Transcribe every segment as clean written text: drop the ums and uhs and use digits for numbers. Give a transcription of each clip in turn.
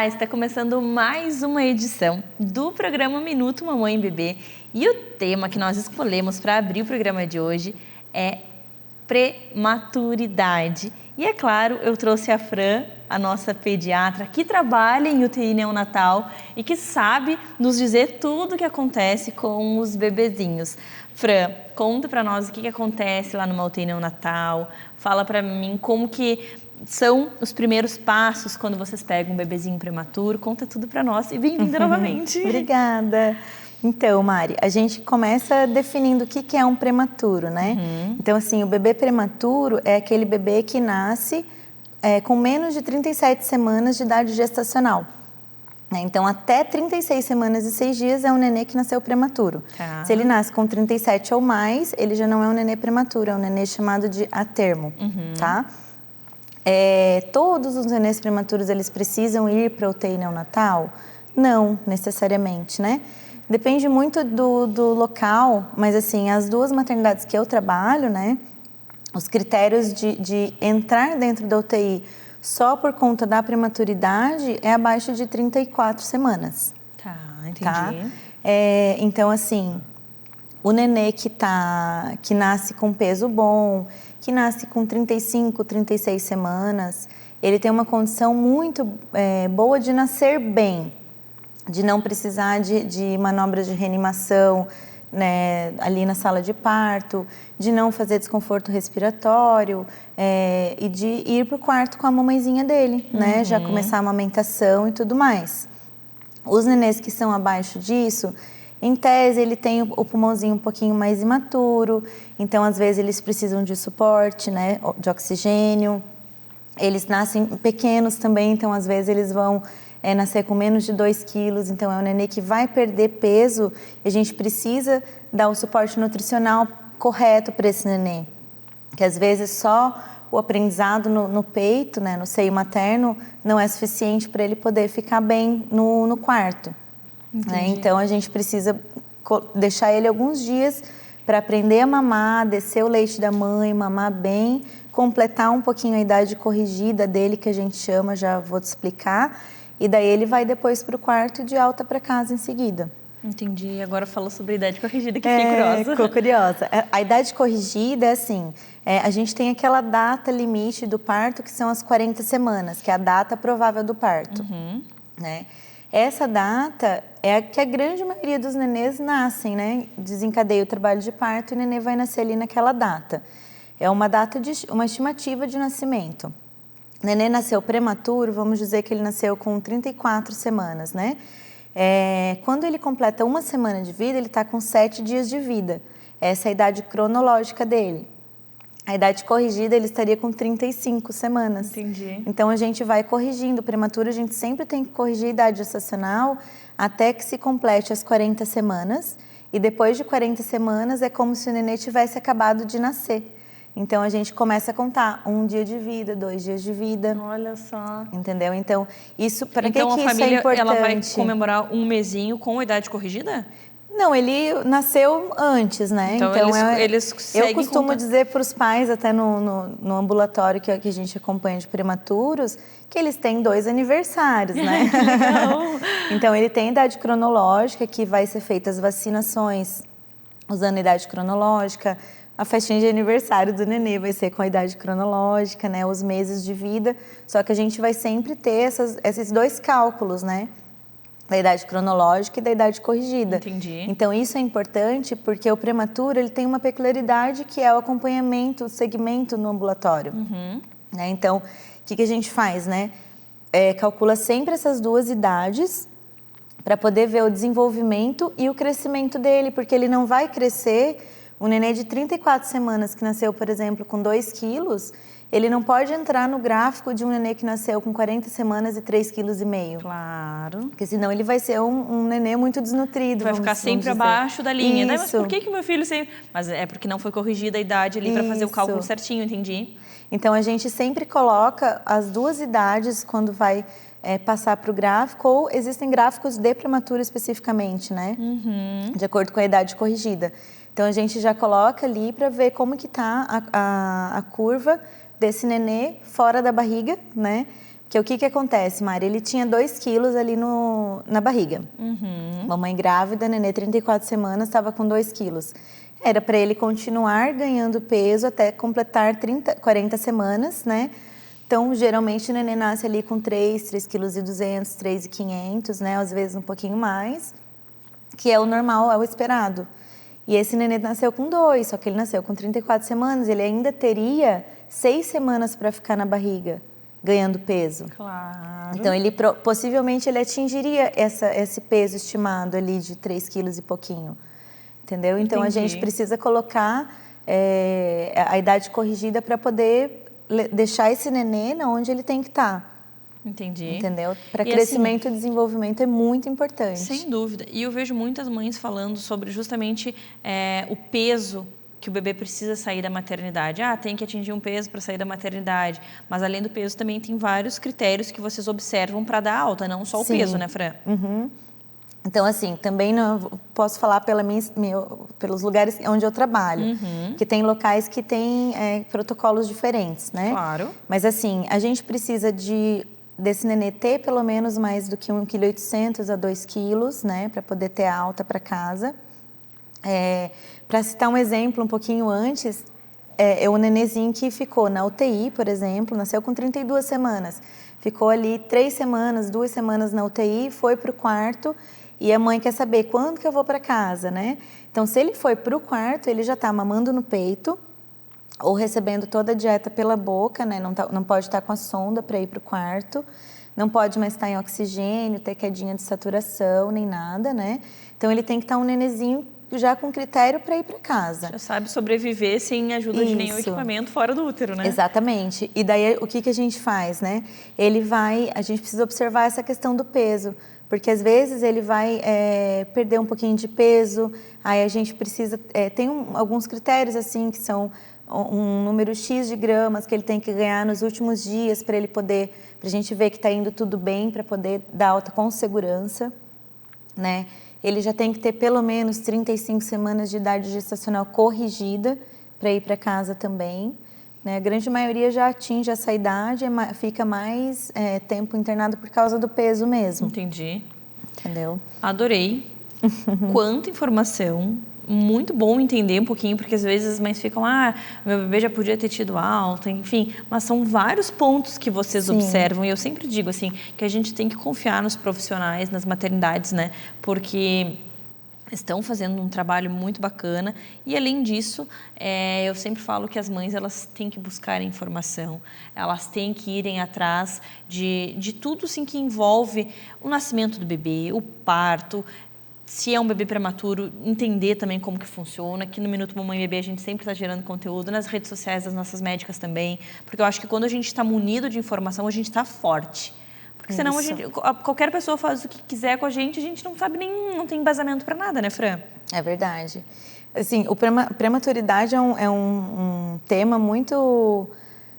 está começando mais uma edição do programa Minuto Mamãe e Bebê e o tema que nós escolhemos para abrir o programa de hoje é prematuridade. E é claro, eu trouxe a Fran, a nossa pediatra, que trabalha em UTI neonatal e que sabe nos dizer tudo o que acontece com os bebezinhos. Fran, conta para nós o que acontece lá numa UTI neonatal, fala para mim como que são os primeiros passos quando vocês pegam um bebezinho prematuro, conta tudo para nós e bem-vinda novamente. Obrigada. Então, Mari, a gente começa definindo o que é um prematuro, né? Então, assim, o bebê prematuro é aquele bebê que nasce com menos de 37 semanas de idade gestacional. Então, até 36 semanas e 6 dias é um nenê que nasceu prematuro. Tá. Se ele nasce com 37 ou mais, ele já não é um nenê prematuro, é um nenê chamado de a termo, tá? Todos os nenês prematuros, eles precisam ir para a UTI neonatal? Não, necessariamente, né? Depende muito do local, mas assim, as duas maternidades que eu trabalho, né? Os critérios de entrar dentro da UTI só por conta da prematuridade é abaixo de 34 semanas. Tá, entendi. Tá? Então, assim, o nenê que nasce com peso bom, que nasce com 35, 36 semanas, ele tem uma condição muito boa de nascer bem, de não precisar de manobras de reanimação, né, ali na sala de parto, de não fazer desconforto respiratório e de ir para o quarto com a mamãezinha dele, né, já começar a amamentação e tudo mais. Os nenês que são abaixo disso, em tese, ele tem o pulmãozinho um pouquinho mais imaturo, então às vezes eles precisam de suporte, né, de oxigênio. Eles nascem pequenos também, então às vezes eles vão nascer com menos de 2 quilos, então é um nenê que vai perder peso e a gente precisa dar o suporte nutricional correto para esse nenê. Que às vezes só o aprendizado no peito, né, no seio materno, não é suficiente para ele poder ficar bem no quarto. Né? Então a gente precisa deixar ele alguns dias para aprender a mamar, descer o leite da mãe, mamar bem, completar um pouquinho a idade corrigida dele, que a gente chama, já vou te explicar, e daí ele vai depois para o quarto e de alta para casa em seguida. Entendi. Agora falou sobre a idade corrigida, que fiquei curiosa. Ficou curiosa. A idade corrigida é assim, a gente tem aquela data limite do parto, que são as 40 semanas, que é a data provável do parto. Né? Essa data é a que a grande maioria dos nenês nascem, né? Desencadeia o trabalho de parto e o nenê vai nascer ali naquela data. É uma data uma estimativa de nascimento. O nenê nasceu prematuro, vamos dizer que ele nasceu com 34 semanas, né? Quando ele completa 1 semana de vida, ele está com 7 dias de vida. Essa é a idade cronológica dele. A idade corrigida, ele estaria com 35 semanas. Entendi. Então, a gente vai corrigindo. O prematuro, a gente sempre tem que corrigir a idade gestacional até que se complete as 40 semanas. E depois de 40 semanas, é como se o nenê tivesse acabado de nascer. Então, a gente começa a contar 1 dia de vida, 2 dias de vida. Olha só. Entendeu? Então, isso, para então, que a isso família, é importante? ela vai comemorar um mesinho com a idade corrigida? Não, ele nasceu antes, né? Então eles seguem eu costumo dizer para os pais, até no ambulatório que a gente acompanha de prematuros, que eles têm 2 aniversários, né? Que legal! Então, ele tem idade cronológica, que vai ser feitas as vacinações usando a idade cronológica. A festinha de aniversário do nenê vai ser com a idade cronológica, né? Os meses de vida. Só que a gente vai sempre ter esses 2 cálculos, né? Da idade cronológica e da idade corrigida. Entendi. Então, isso é importante porque o prematuro ele tem uma peculiaridade que é o acompanhamento, o segmento no ambulatório. Né? Então, o que a gente faz, né? Calcula sempre essas 2 idades para poder ver o desenvolvimento e o crescimento dele, porque ele não vai crescer. Um nenê de 34 semanas que nasceu, por exemplo, com 2 quilos, ele não pode entrar no gráfico de um nenê que nasceu com 40 semanas e 3,5 quilos. Claro. Porque senão ele vai ser um nenê muito desnutrido. Vai ficar sempre abaixo da linha, né? Mas por que meu filho sempre... Mas é porque não foi corrigida a idade ali para fazer o cálculo certinho, entendi. Então, a gente sempre coloca as 2 idades quando vai passar para o gráfico, ou existem gráficos de prematuro especificamente, né? De acordo com a idade corrigida. Então, a gente já coloca ali para ver como que está a curva desse nenê fora da barriga, né? Que o que acontece, Mari? Ele tinha 2 quilos ali na barriga. Mamãe grávida, nenê 34 semanas, estava com 2 quilos. Era para ele continuar ganhando peso até completar 40 semanas, né? Então, geralmente, o nenê nasce ali com 3,2 kg, 3,500, né? Às vezes um pouquinho mais, que é o normal, é o esperado. E esse nenê nasceu com 2, só que ele nasceu com 34 semanas, ele ainda teria 6 semanas para ficar na barriga, ganhando peso. Claro. Então, possivelmente ele atingiria esse peso estimado ali de 3 quilos e pouquinho, entendeu? Então, a gente precisa colocar a idade corrigida para poder deixar esse nenê onde ele tem que estar. Entendi. Entendeu? Para crescimento e desenvolvimento é muito importante. Sem dúvida. E eu vejo muitas mães falando sobre justamente o peso que o bebê precisa sair da maternidade. Tem que atingir um peso para sair da maternidade. Mas além do peso também tem vários critérios que vocês observam para dar alta, não só o peso, né, Fran? Então, assim, também não posso falar pelos lugares onde eu trabalho, que tem locais que têm protocolos diferentes, né? Claro. Mas, assim, a gente precisa desse nenê ter pelo menos mais do que 1,8 kg a 2 kg, né? Para poder ter a alta para casa. Para citar um exemplo um pouquinho antes, o nenezinho que ficou na UTI, por exemplo, nasceu com 32 semanas. Ficou ali 3 semanas, 2 semanas na UTI, foi para o quarto. E a mãe quer saber quando que eu vou para casa, né? Então, se ele foi para o quarto, ele já está mamando no peito ou recebendo toda a dieta pela boca, né? Não pode estar com a sonda para ir para o quarto, não pode mais estar em oxigênio, ter quedinha de saturação, nem nada, né? Então, ele tem que estar um nenezinho já com critério para ir para casa. Já sabe sobreviver sem ajuda de nenhum equipamento fora do útero, né? Exatamente. E daí, o que a gente faz, né? A gente precisa observar essa questão do peso, porque às vezes ele vai perder um pouquinho de peso, aí a gente precisa... tem alguns critérios, assim, que são um número X de gramas que ele tem que ganhar nos últimos dias para a gente ver que está indo tudo bem, para poder dar alta com segurança, né? Ele já tem que ter pelo menos 35 semanas de idade gestacional corrigida para ir para casa também, né? A grande maioria já atinge essa idade, fica mais tempo internado por causa do peso mesmo. Entendi. Entendeu? Adorei. Quanta informação. Muito bom entender um pouquinho, porque às vezes as mães ficam, meu bebê já podia ter tido alta, enfim. Mas são vários pontos que vocês observam. E eu sempre digo, assim, que a gente tem que confiar nos profissionais, nas maternidades, né? Porque estão fazendo um trabalho muito bacana e, além disso, eu sempre falo que as mães elas têm que buscar informação, elas têm que irem atrás de tudo assim, que envolve o nascimento do bebê, o parto, se é um bebê prematuro, entender também como que funciona. Aqui no Minuto Mamãe e Bebê a gente sempre está gerando conteúdo, nas redes sociais das nossas médicas também, porque eu acho que quando a gente está munido de informação, a gente está forte. Porque senão qualquer pessoa faz o que quiser com a gente não sabe não tem embasamento para nada, né, Fran? É verdade. Assim, prematuridade é um tema muito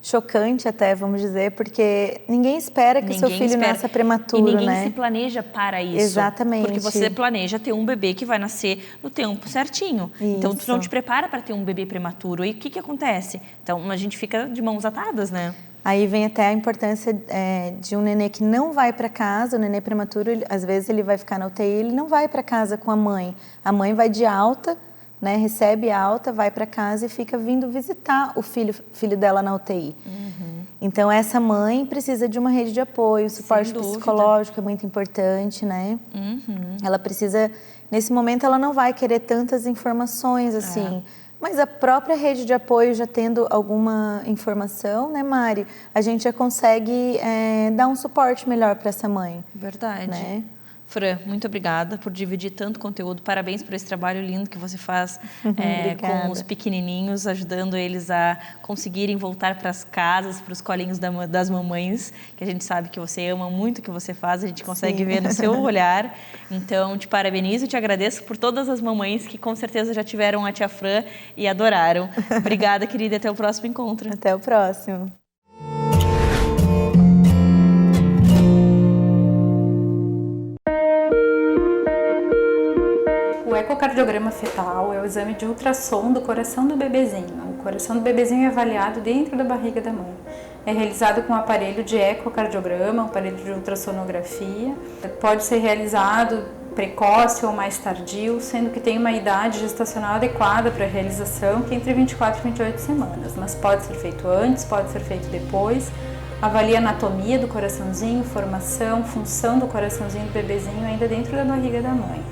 chocante até, vamos dizer, porque ninguém espera que o seu filho nasça prematuro, né? E ninguém se planeja para isso. Exatamente. Porque você planeja ter um bebê que vai nascer no tempo certinho. Isso. Então, tu não te prepara para ter um bebê prematuro. E o que acontece? Então, a gente fica de mãos atadas, né? Aí vem até a importância de um nenê que não vai para casa, o nenê prematuro, às vezes ele vai ficar na UTI, ele não vai para casa com a mãe vai de alta, né, recebe alta, vai para casa e fica vindo visitar o filho dela na UTI. Então, essa mãe precisa de uma rede de apoio, o suporte psicológico é muito importante, né? Ela precisa, nesse momento, ela não vai querer tantas informações, assim, mas a própria rede de apoio já tendo alguma informação, né, Mari? A gente já consegue dar um suporte melhor para essa mãe. Verdade. Né? Fran, muito obrigada por dividir tanto conteúdo. Parabéns por esse trabalho lindo que você faz com os pequenininhos, ajudando eles a conseguirem voltar para as casas, para os colinhos das mamães, que a gente sabe que você ama muito o que você faz, a gente consegue ver no seu olhar. Então, te parabenizo e te agradeço por todas as mamães que com certeza já tiveram a tia Fran e adoraram. Obrigada, querida, e até o próximo encontro. Até o próximo. O ecocardiograma fetal é o exame de ultrassom do coração do bebezinho. coração do bebezinho é avaliado dentro da barriga da mãe. É realizado com um aparelho de ecocardiograma, um aparelho de ultrassonografia. Pode ser realizado precoce ou mais tardio, sendo que tem uma idade gestacional adequada para a realização, que é entre 24 e 28 semanas. Mas pode ser feito antes, pode ser feito depois. Avalia a anatomia do coraçãozinho, formação, função do coraçãozinho do bebezinho ainda dentro da barriga da mãe.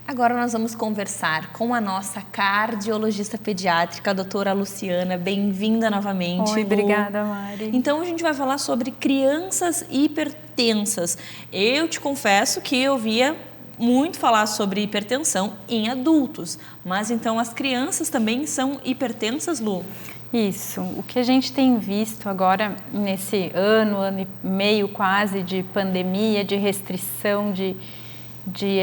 Agora nós vamos conversar com a nossa cardiologista pediátrica, a doutora Luciana. Bem-vinda novamente. Oi, obrigada, Mari. Então, a gente vai falar sobre crianças hipertensas. Eu te confesso que eu via muito falar sobre hipertensão em adultos, mas então as crianças também são hipertensas, Lu? Isso. O que a gente tem visto agora nesse ano e meio quase de pandemia, de restrição de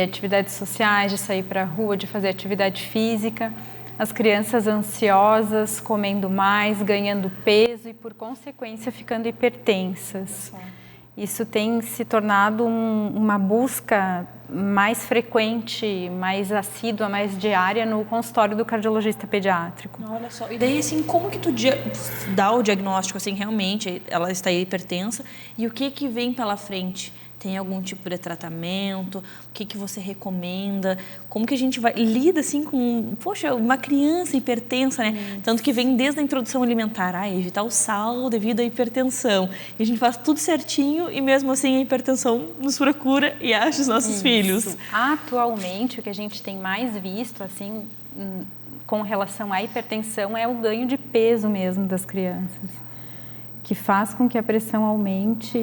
atividades sociais, de sair para a rua, de fazer atividade física, as crianças ansiosas, comendo mais, ganhando peso e, por consequência, ficando hipertensas. Isso tem se tornado uma busca mais frequente, mais assídua, mais diária no consultório do cardiologista pediátrico. Olha só, e daí assim, como que tu dá o diagnóstico, assim, realmente ela está hipertensa e o que vem pela frente? Tem algum tipo de tratamento? O que você recomenda? Como que a gente lida assim com, poxa, uma criança hipertensa, né? Tanto que vem desde a introdução alimentar, evitar o sal devido à hipertensão. E a gente faz tudo certinho e mesmo assim a hipertensão nos procura e acha os nossos filhos. Atualmente, o que a gente tem mais visto, assim, com relação à hipertensão é o ganho de peso mesmo das crianças, que faz com que a pressão aumente.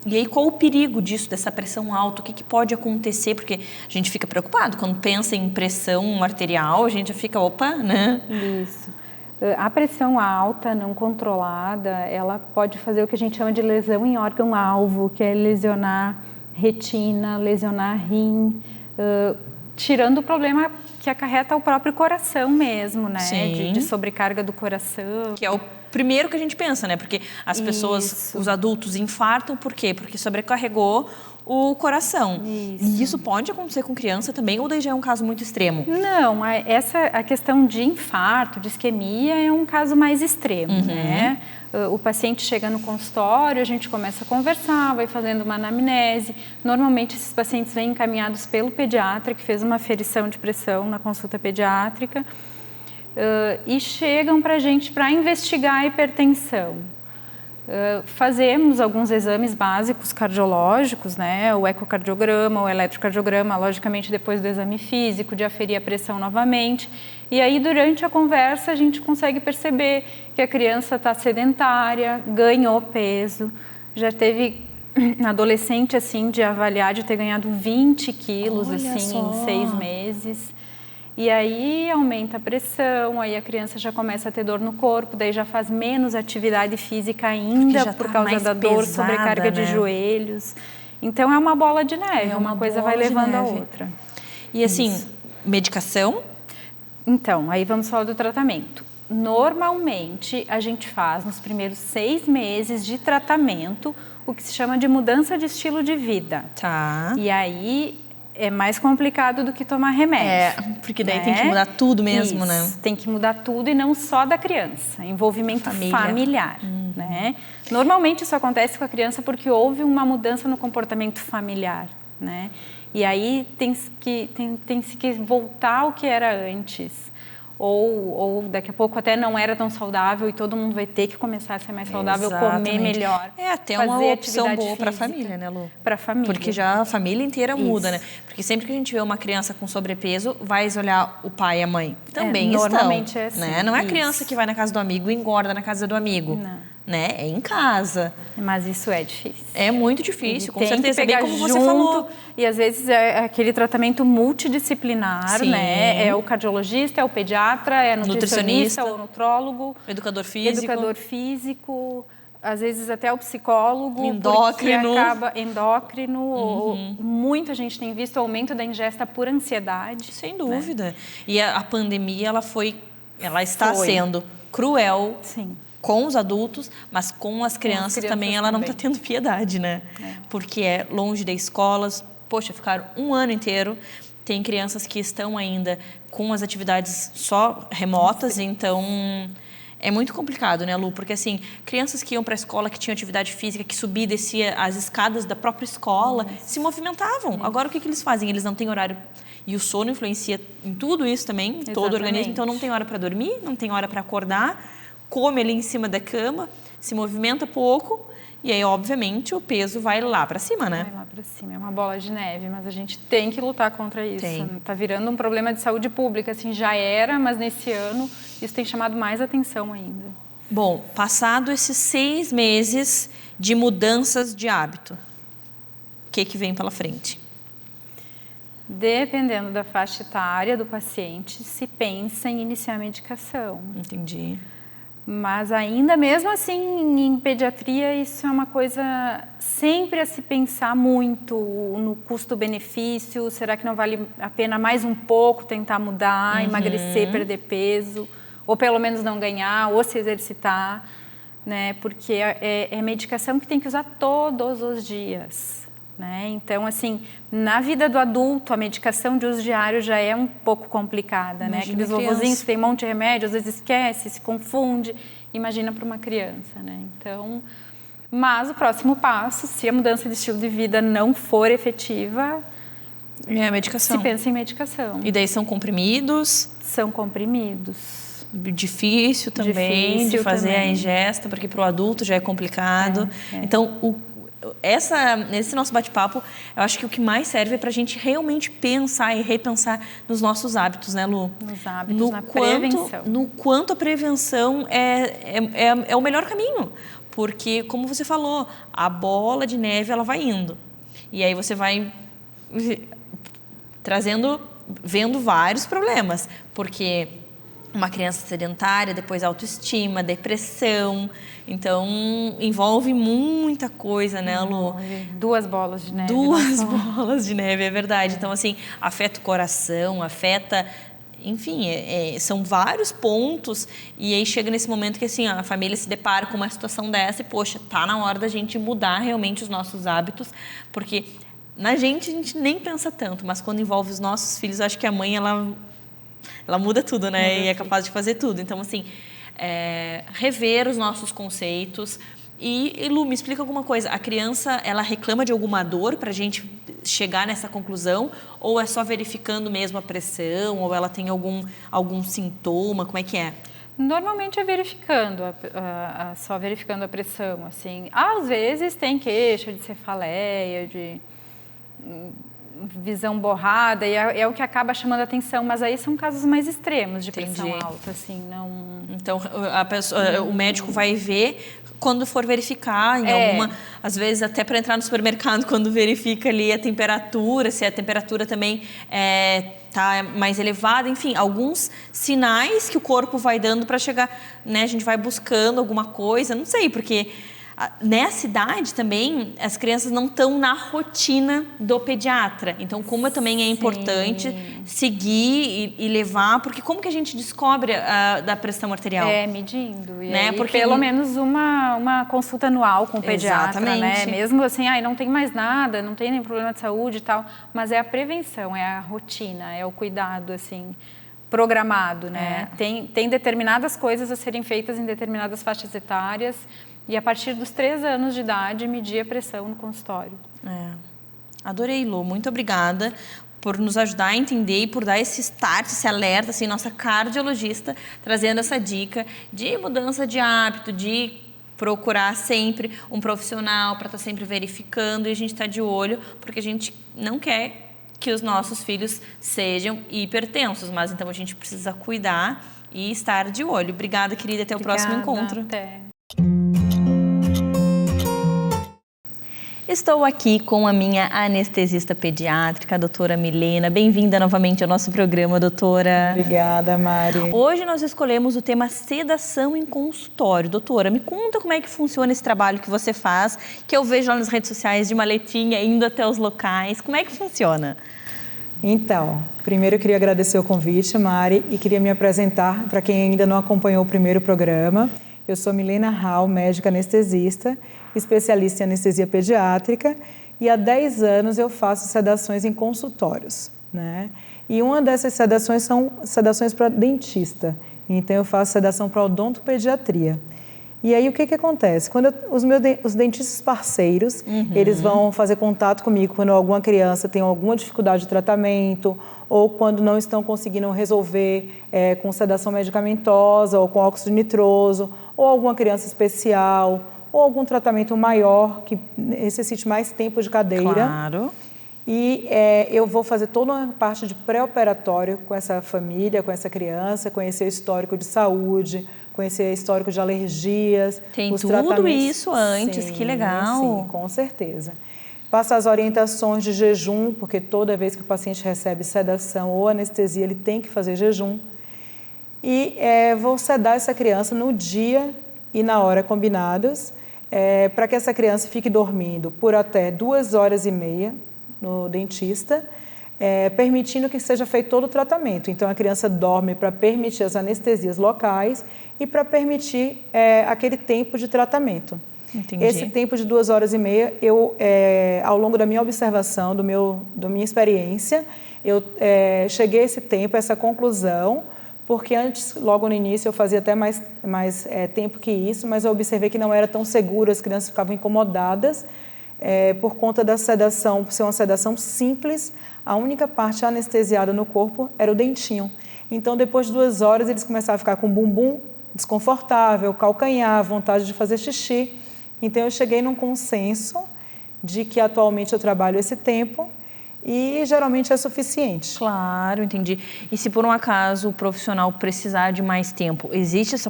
E aí, qual o perigo disso, dessa pressão alta? O que pode acontecer? Porque a gente fica preocupado. Quando pensa em pressão arterial, a gente já fica, opa, né? Isso. A pressão alta, não controlada, ela pode fazer o que a gente chama de lesão em órgão-alvo, que é lesionar retina, lesionar rim, tirando o problema que acarreta o próprio coração mesmo, né? De sobrecarga do coração. Que é o primeiro que a gente pensa, né? Porque as pessoas, os adultos infartam, por quê? Porque sobrecarregou o coração. E isso pode acontecer com criança também, ou daí já é um caso muito extremo? Não, a questão de infarto, de isquemia é um caso mais extremo, né? O paciente chega no consultório, a gente começa a conversar, vai fazendo uma anamnese. Normalmente esses pacientes vêm encaminhados pelo pediatra, que fez uma aferição de pressão na consulta pediátrica, e chegam para a gente para investigar a hipertensão. Fazemos alguns exames básicos cardiológicos, né? O ecocardiograma, o eletrocardiograma, logicamente depois do exame físico, de aferir a pressão novamente. E aí, durante a conversa, a gente consegue perceber que a criança está sedentária, ganhou peso, já teve adolescente, assim, de avaliar de ter ganhado 20 quilos, assim, em 6 meses. E aí aumenta a pressão, aí a criança já começa a ter dor no corpo, daí já faz menos atividade física ainda por causa da dor, sobrecarga de joelhos. Então é uma bola de neve, uma coisa vai levando a outra. E assim, medicação? Então, aí vamos falar do tratamento. Normalmente a gente faz nos primeiros 6 meses de tratamento o que se chama de mudança de estilo de vida. Tá. E aí é mais complicado do que tomar remédio. Porque daí tem que mudar tudo mesmo, né? Tem que mudar tudo e não só da criança, envolvimento familiar, né? Normalmente isso acontece com a criança porque houve uma mudança no comportamento familiar, né? E aí tem que voltar ao que era antes. Ou daqui a pouco até não era tão saudável e todo mundo vai ter que começar a ser mais saudável, comer melhor. É até uma opção boa para a família, né, Lu? Para a família. Porque já a família inteira muda, né? Porque sempre que a gente vê uma criança com sobrepeso, vai olhar o pai e a mãe. Também normalmente é assim. Né? Não é a criança que vai na casa do amigo e engorda na casa do amigo. Não. Né? É em casa. Mas isso é difícil. É muito difícil, com certeza. Tem que pegar bem como junto, você falou. E às vezes é aquele tratamento multidisciplinar, né? É o cardiologista, é o pediatra, é nutricionista, ou nutrólogo, educador físico, às vezes até o psicólogo, endócrino. Muita gente tem visto o aumento da ingesta por ansiedade. Sem dúvida. Né? E a pandemia ela está sendo cruel. Sim. com os adultos, mas com as crianças também ela não está tendo piedade, né? Porque é longe das escolas, poxa, ficaram um ano inteiro. Tem crianças que estão ainda com as atividades só remotas, então é muito complicado, né, Lu? Porque, assim, crianças que iam para a escola, que tinham atividade física, que subia e descia as escadas da própria escola, se movimentavam. Agora, o que eles fazem? Eles não têm horário. E o sono influencia em tudo isso também, todo o organismo. Então, não tem hora para dormir, não tem hora para acordar, come ali em cima da cama, se movimenta pouco. E aí, obviamente, o peso vai lá para cima, né? Vai lá para cima, é uma bola de neve, mas a gente tem que lutar contra isso. Tá virando um problema de saúde pública, assim, já era, mas nesse ano isso tem chamado mais atenção ainda. Bom, passado esses 6 meses de mudanças de hábito, o que vem pela frente? Dependendo da faixa etária do paciente, se pensa em iniciar a medicação. Entendi. Mas ainda mesmo assim, em pediatria, isso é uma coisa sempre a se pensar muito no custo-benefício. Será que não vale a pena mais um pouco tentar mudar, emagrecer, perder peso? Ou pelo menos não ganhar, ou se exercitar, né? Porque é medicação que tem que usar todos os dias, né? Então, assim, na vida do adulto, a medicação de uso diário já é um pouco complicada, né? Aqueles vovozinhos que tem um monte de remédio, às vezes esquece, se confunde. Imagina para uma criança, né? Então, mas o próximo passo, se a mudança de estilo de vida não for efetiva, é a medicação. Se pensa em medicação. E daí são comprimidos? São comprimidos. Difícil também de fazer a ingesta, porque para o adulto já é complicado. Então, nesse nosso bate-papo, eu acho que o que mais serve é para a gente realmente pensar e repensar nos nossos hábitos, né, Lu? Nos hábitos, na prevenção. No quanto a prevenção é o melhor caminho. Porque, como você falou, a bola de neve ela vai indo. E aí você vai vendo vários problemas. Porque uma criança sedentária, depois autoestima, depressão. Então, envolve muita coisa, né, Lu? 2 bolas de neve. 2 bolas de neve, é verdade. Então, assim, afeta o coração, afeta... Enfim, são vários pontos. E aí chega nesse momento que, assim, a família se depara com uma situação dessa e, poxa, tá na hora da gente mudar realmente os nossos hábitos. Porque na gente, a gente nem pensa tanto. Mas quando envolve os nossos filhos, eu acho que a mãe, ela muda tudo, né? E é capaz de fazer tudo. Então, assim, rever os nossos conceitos. E, Lu, me explica alguma coisa. A criança, ela reclama de alguma dor para a gente chegar nessa conclusão? Ou é só verificando mesmo a pressão? Ou ela tem algum sintoma? Como é que é? Normalmente é verificando, só verificando a pressão, assim. Às vezes tem queixa de cefaleia, de visão borrada, e é o que acaba chamando a atenção, mas aí são casos mais extremos de pressão alta, assim, não... Então, o médico vai ver quando for verificar em alguma... Às vezes, até para entrar no supermercado, quando verifica ali a temperatura, se a temperatura também está mais elevada, enfim, alguns sinais que o corpo vai dando para chegar, né? A gente vai buscando alguma coisa, não sei, porque... Nessa idade também, as crianças não estão na rotina do pediatra. Então, como também é importante seguir e levar... Porque como que a gente descobre da pressão arterial? Medindo. E né? aí, porque pelo menos uma consulta anual com o pediatra, né? Mesmo assim, não tem mais nada, não tem nenhum problema de saúde e tal. Mas é a prevenção, é a rotina, é o cuidado, assim... programado, né? Tem determinadas coisas a serem feitas em determinadas faixas etárias e a partir dos 3 anos de idade medir a pressão no consultório. Adorei, Lu. Muito obrigada por nos ajudar a entender e por dar esse start, esse alerta, assim, nossa cardiologista trazendo essa dica de mudança de hábito, de procurar sempre um profissional para estar sempre verificando, e a gente está de olho porque a gente não quer que os nossos filhos sejam hipertensos, mas então a gente precisa cuidar e estar de olho. Obrigada, querida. Até o próximo encontro. Até. Estou aqui com a minha anestesista pediátrica, a doutora Milena. Bem-vinda novamente ao nosso programa, doutora. Obrigada, Mari. Hoje nós escolhemos o tema sedação em consultório. Doutora, me conta como é que funciona esse trabalho que você faz, que eu vejo lá nas redes sociais de maletinha, indo até os locais. Como é que funciona? Então, primeiro eu queria agradecer o convite, Mari, e queria me apresentar para quem ainda não acompanhou o primeiro programa. Eu sou Milena Hall, médica anestesista, especialista em anestesia pediátrica, e há 10 anos eu faço sedações em consultórios, né? E uma dessas sedações são sedações para dentista. Então, eu faço sedação para odontopediatria. E aí, o que acontece? Quando os dentistas parceiros, eles vão fazer contato comigo quando alguma criança tem alguma dificuldade de tratamento ou quando não estão conseguindo resolver com sedação medicamentosa ou com óxido nitroso, ou alguma criança especial, ou algum tratamento maior que necessite mais tempo de cadeira. Claro. E eu vou fazer toda uma parte de pré-operatório com essa família, com essa criança, conhecer o histórico de saúde, conhecer o histórico de alergias. Tem os tudo tratamentos. isso antes, Sim, que legal. Sim, com certeza. Passa as orientações de jejum, porque toda vez que o paciente recebe sedação ou anestesia, ele tem que fazer jejum. E vou sedar essa criança no dia e na hora combinados, para que essa criança fique dormindo por até 2h30 no dentista, permitindo que seja feito todo o tratamento. Então, a criança dorme para permitir as anestesias locais e para permitir aquele tempo de tratamento. Entendi. Esse tempo de 2h30, eu, ao longo da minha observação, da minha experiência, eu cheguei a esse tempo, a essa conclusão, porque antes, logo no início, eu fazia até mais tempo que isso, mas eu observei que não era tão seguro, as crianças ficavam incomodadas, por conta da sedação, por ser uma sedação simples, a única parte anestesiada no corpo era o dentinho. Então, depois de 2 horas, eles começavam a ficar com o bumbum desconfortável, calcanhar, vontade de fazer xixi. Então, eu cheguei num consenso de que atualmente eu trabalho esse tempo e geralmente é suficiente. Claro, entendi. E se por um acaso o profissional precisar de mais tempo, existe essa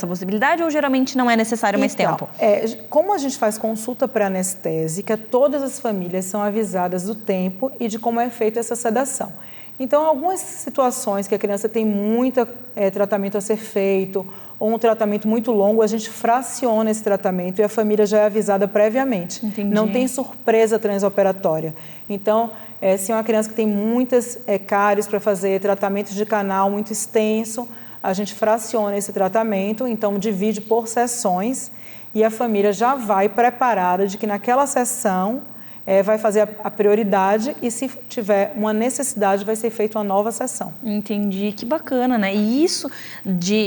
possibilidade ou geralmente não é necessário mais tempo? Como a gente faz consulta pré-anestésica, todas as famílias são avisadas do tempo e de como é feita essa sedação. Então, algumas situações que a criança tem muito tratamento a ser feito ou um tratamento muito longo, a gente fraciona esse tratamento e a família já é avisada previamente. Entendi. Não tem surpresa transoperatória. Então, se é uma criança que tem muitas cáries para fazer tratamento de canal muito extenso, a gente fraciona esse tratamento, então divide por sessões e a família já vai preparada de que naquela sessão vai fazer a prioridade e se tiver uma necessidade vai ser feita uma nova sessão. Entendi, que bacana, né? E isso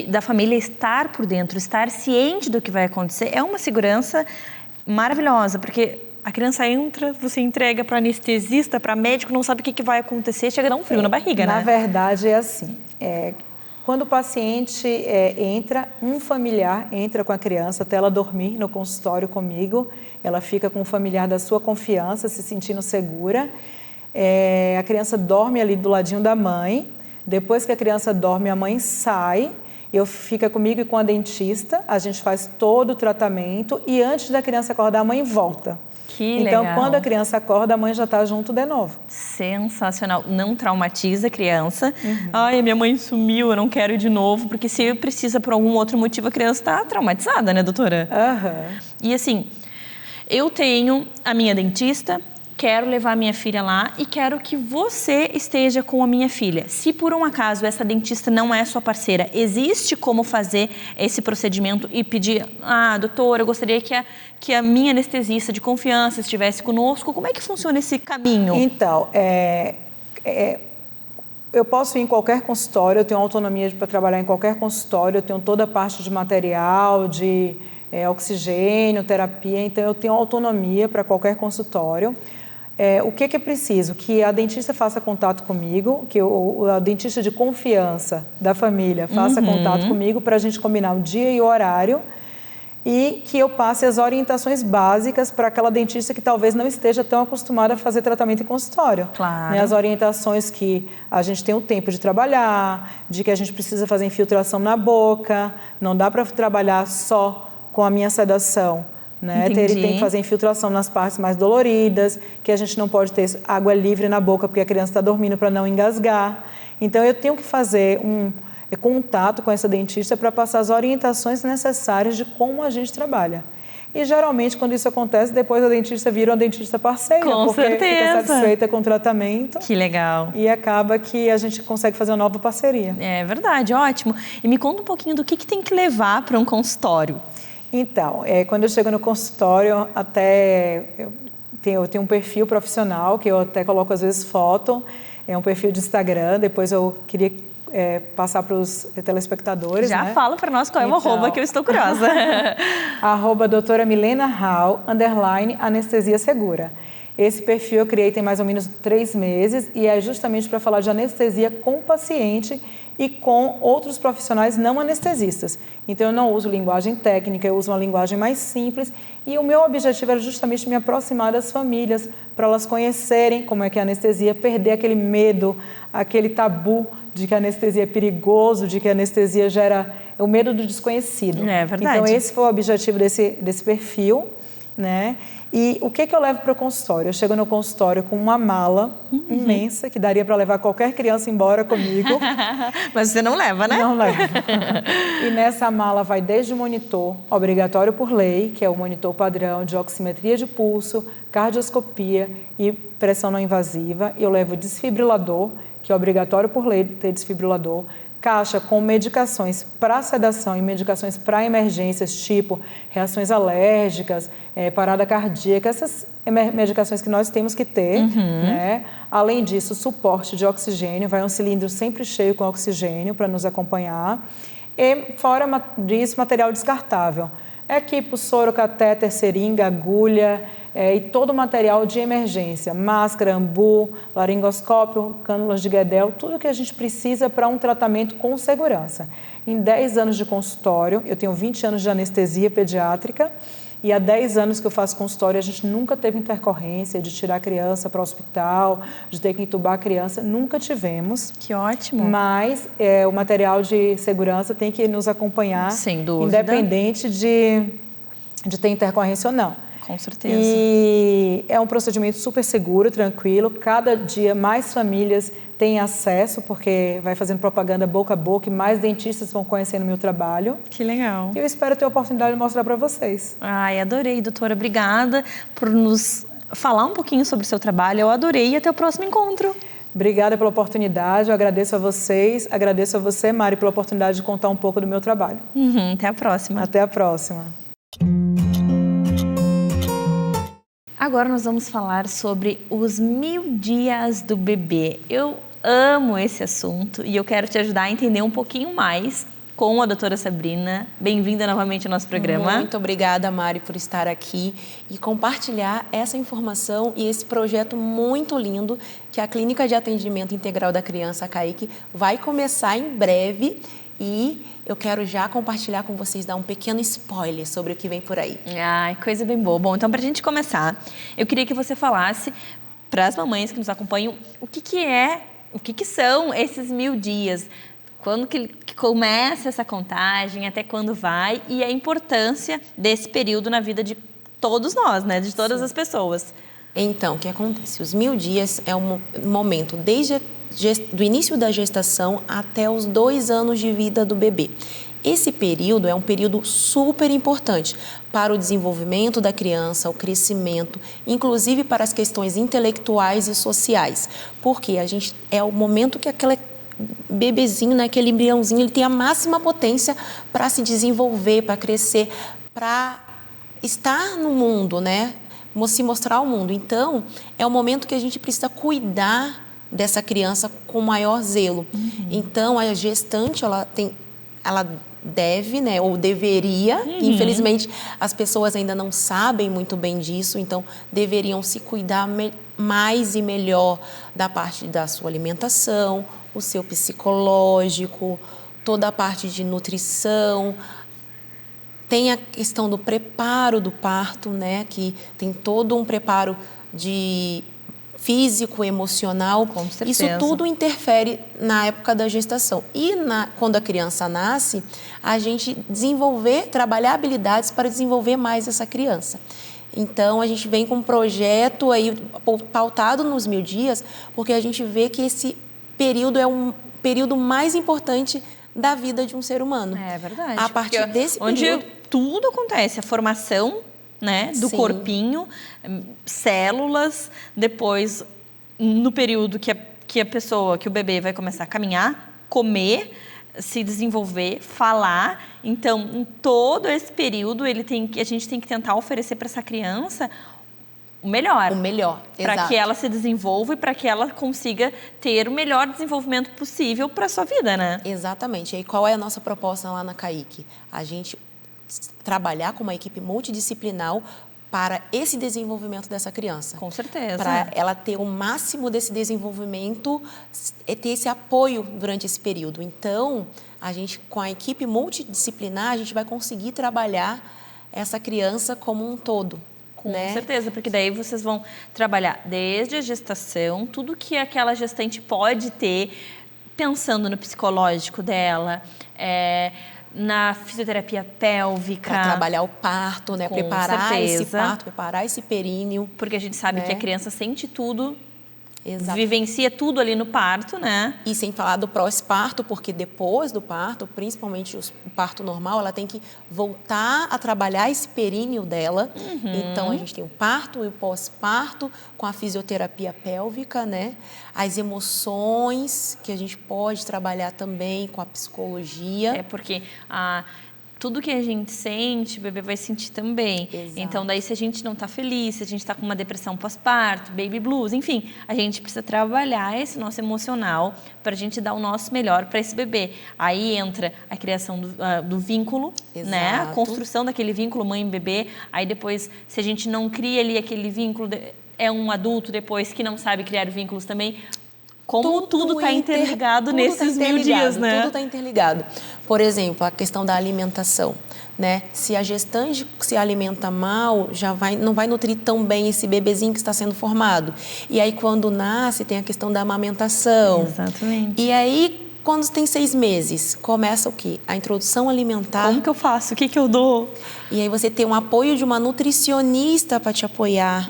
da família estar por dentro, estar ciente do que vai acontecer é uma segurança maravilhosa, porque a criança entra, você entrega para anestesista, para médico, não sabe o que vai acontecer, chega a dar um frio na barriga, né? Na verdade é assim, quando o paciente entra, um familiar entra com a criança até ela dormir no consultório comigo, ela fica com um familiar da sua confiança, se sentindo segura. A criança dorme ali do ladinho da mãe, depois que a criança dorme, a mãe sai, fica comigo e com a dentista, a gente faz todo o tratamento e antes da criança acordar, a mãe volta. Que então, legal. quando a criança acorda, a mãe já está junto de novo. Sensacional. Não traumatiza a criança. Ai, minha mãe sumiu, eu não quero ir de novo. Porque se precisa por algum outro motivo, a criança está traumatizada, né, doutora? E assim, eu tenho a minha dentista, quero levar minha filha lá e quero que você esteja com a minha filha. Se por um acaso essa dentista não é sua parceira, existe como fazer esse procedimento e pedir, doutora, eu gostaria que a minha anestesista de confiança estivesse conosco. Como é que funciona esse caminho? Então, eu posso ir em qualquer consultório, eu tenho autonomia para trabalhar em qualquer consultório, eu tenho toda a parte de material, de oxigênio, terapia, então eu tenho autonomia para qualquer consultório. O que é preciso? Que a dentista faça contato comigo, que a dentista de confiança da família faça contato comigo para a gente combinar o dia e o horário e que eu passe as orientações básicas para aquela dentista que talvez não esteja tão acostumada a fazer tratamento em consultório. Claro. As orientações que a gente tem o tempo de trabalhar, de que a gente precisa fazer infiltração na boca, não dá para trabalhar só com a minha sedação. Ele tem que fazer infiltração nas partes mais doloridas, que a gente não pode ter água livre na boca porque a criança está dormindo para não engasgar. Então, eu tenho que fazer contato com essa dentista para passar as orientações necessárias de como a gente trabalha. E geralmente, quando isso acontece, depois a dentista vira uma dentista parceira, Com porque certeza. fica satisfeita com o tratamento. Que legal. E acaba que a gente consegue fazer uma nova parceria. É verdade, ótimo. E me conta um pouquinho do que tem que levar para um consultório. Então, quando eu chego no consultório, eu tenho um perfil profissional, que eu até coloco às vezes foto, é um perfil de Instagram, depois eu queria passar para os telespectadores. Já né? fala para nós qual é o arroba, que eu estou curiosa. Arroba doutora Milena Hall, _ anestesia segura. Esse perfil eu criei tem mais ou menos 3 meses e é justamente para falar de anestesia com o paciente e com outros profissionais não anestesistas. Então, eu não uso linguagem técnica, eu uso uma linguagem mais simples e o meu objetivo era justamente me aproximar das famílias, para elas conhecerem como é que é a anestesia, perder aquele medo, aquele tabu de que a anestesia é perigoso, de que a anestesia gera o medo do desconhecido. É verdade. Então, esse foi o objetivo desse perfil, né? E o que eu levo para o consultório? Eu chego no consultório com uma mala imensa, que daria para levar qualquer criança embora comigo. Mas você não leva, né? Não levo. E nessa mala vai desde o monitor, obrigatório por lei, que é o monitor padrão de oximetria de pulso, cardioscopia e pressão não invasiva. Eu levo desfibrilador, que é obrigatório por lei ter desfibrilador, caixa com medicações para sedação e medicações para emergências, tipo reações alérgicas, parada cardíaca, essas medicações que nós temos que ter, né? Além disso, suporte de oxigênio, vai um cilindro sempre cheio com oxigênio para nos acompanhar. E fora disso, material descartável. Equipo, soro, catéter, seringa, agulha, e todo o material de emergência, máscara, ambu, laringoscópio, cânulas de Guedel, tudo que a gente precisa para um tratamento com segurança. Em 10 anos de consultório, eu tenho 20 anos de anestesia pediátrica e há 10 anos que eu faço consultório, a gente nunca teve intercorrência de tirar a criança para o hospital, de ter que entubar a criança, nunca tivemos. Que ótimo. Mas o material de segurança tem que nos acompanhar, sem dúvida, independente de ter intercorrência ou não. Com certeza. E é um procedimento super seguro, tranquilo. Cada dia mais famílias têm acesso, porque vai fazendo propaganda boca a boca e mais dentistas vão conhecendo o meu trabalho. Que legal. E eu espero ter a oportunidade de mostrar para vocês. Ai, adorei, doutora. Obrigada por nos falar um pouquinho sobre o seu trabalho. Eu adorei e até o próximo encontro. Obrigada pela oportunidade, eu agradeço a vocês, agradeço a você, Mari, pela oportunidade de contar um pouco do meu trabalho. Até a próxima. Até a próxima. Agora nós vamos falar sobre os 1000 dias do bebê. Eu amo esse assunto e eu quero te ajudar a entender um pouquinho mais com a doutora Sabrina. Bem-vinda novamente ao nosso programa. Muito obrigada, Mari, por estar aqui e compartilhar essa informação e esse projeto muito lindo que a Clínica de Atendimento Integral da Criança, a CAIC, vai começar em breve. E eu quero já compartilhar com vocês, dar um pequeno spoiler sobre o que vem por aí. Ai, coisa bem boa. Bom, então para a gente começar, eu queria que você falasse para as mamães que nos acompanham o que são esses 1000 dias, quando que começa essa contagem, até quando vai e a importância desse período na vida de todos nós, né? De todas as pessoas. Então, o que acontece? Os 1000 dias é um momento desde do início da gestação até os 2 anos de vida do bebê. Esse período é um período super importante para o desenvolvimento da criança, o crescimento, inclusive para as questões intelectuais e sociais, porque é o momento que aquele bebezinho, né, aquele embriãozinho, ele tem a máxima potência para se desenvolver, para crescer, para estar no mundo, né, se mostrar ao mundo. Então, é o momento que a gente precisa cuidar dessa criança com maior zelo. Então, a gestante, ela deve, né, ou deveria, infelizmente, as pessoas ainda não sabem muito bem disso, então deveriam se cuidar mais e melhor da parte da sua alimentação, o seu psicológico, toda a parte de nutrição. Tem a questão do preparo do parto, né, que tem todo um preparo de físico, emocional. Com certeza. Isso tudo interfere na época da gestação. E quando a criança nasce, a gente trabalhar habilidades para desenvolver mais essa criança. Então, a gente vem com um projeto aí pautado nos 1000 dias, porque a gente vê que esse período é um período mais importante da vida de um ser humano. É verdade. A partir desse onde período, tudo acontece, a formação né, do Sim. corpinho, células, depois no período que a pessoa, que o bebê vai começar a caminhar, comer, se desenvolver, falar. Então, em todo esse período, a gente tem que tentar oferecer para essa criança o melhor. O melhor, para exato. que ela se desenvolva e para que ela consiga ter o melhor desenvolvimento possível para a sua vida, né? Exatamente. E aí, qual é a nossa proposta lá na CAIC? A gente trabalhar com uma equipe multidisciplinar para esse desenvolvimento dessa criança. Com certeza. Para ela ter o máximo desse desenvolvimento, ter esse apoio durante esse período. Então, a gente, com a equipe multidisciplinar, a gente vai conseguir trabalhar essa criança como um todo. Com certeza, porque daí vocês vão trabalhar desde a gestação, tudo que aquela gestante pode ter, pensando no psicológico dela, na fisioterapia pélvica. Para trabalhar o parto, né? Com Preparar certeza. esse parto, preparar esse períneo. Porque a gente sabe né? que a criança sente tudo, Exato. vivencia tudo ali no parto, né? E sem falar do pós-parto, porque depois do parto, principalmente o parto normal, ela tem que voltar a trabalhar esse períneo dela. Então, a gente tem o parto e o pós-parto com a fisioterapia pélvica, né? As emoções, que a gente pode trabalhar também com a psicologia. É porque tudo que a gente sente, o bebê vai sentir também. Exato. Então, daí, se a gente não está feliz, se a gente está com uma depressão pós-parto, baby blues, enfim, a gente precisa trabalhar esse nosso emocional para a gente dar o nosso melhor para esse bebê. Aí entra a criação do vínculo, né? A Exato. construção daquele vínculo mãe-bebê. Aí depois, se a gente não cria ali aquele vínculo, é um adulto depois que não sabe criar vínculos também. Como tudo está interligado nesses 1000 dias, né? Tudo está interligado. Por exemplo, a questão da alimentação, né? Se a gestante se alimenta mal, não vai nutrir tão bem esse bebezinho que está sendo formado. E aí, quando nasce, tem a questão da amamentação. Exatamente. E aí, quando tem 6 meses, começa o quê? A introdução alimentar. Como que eu faço? O que eu dou? E aí você tem um apoio de uma nutricionista para te apoiar.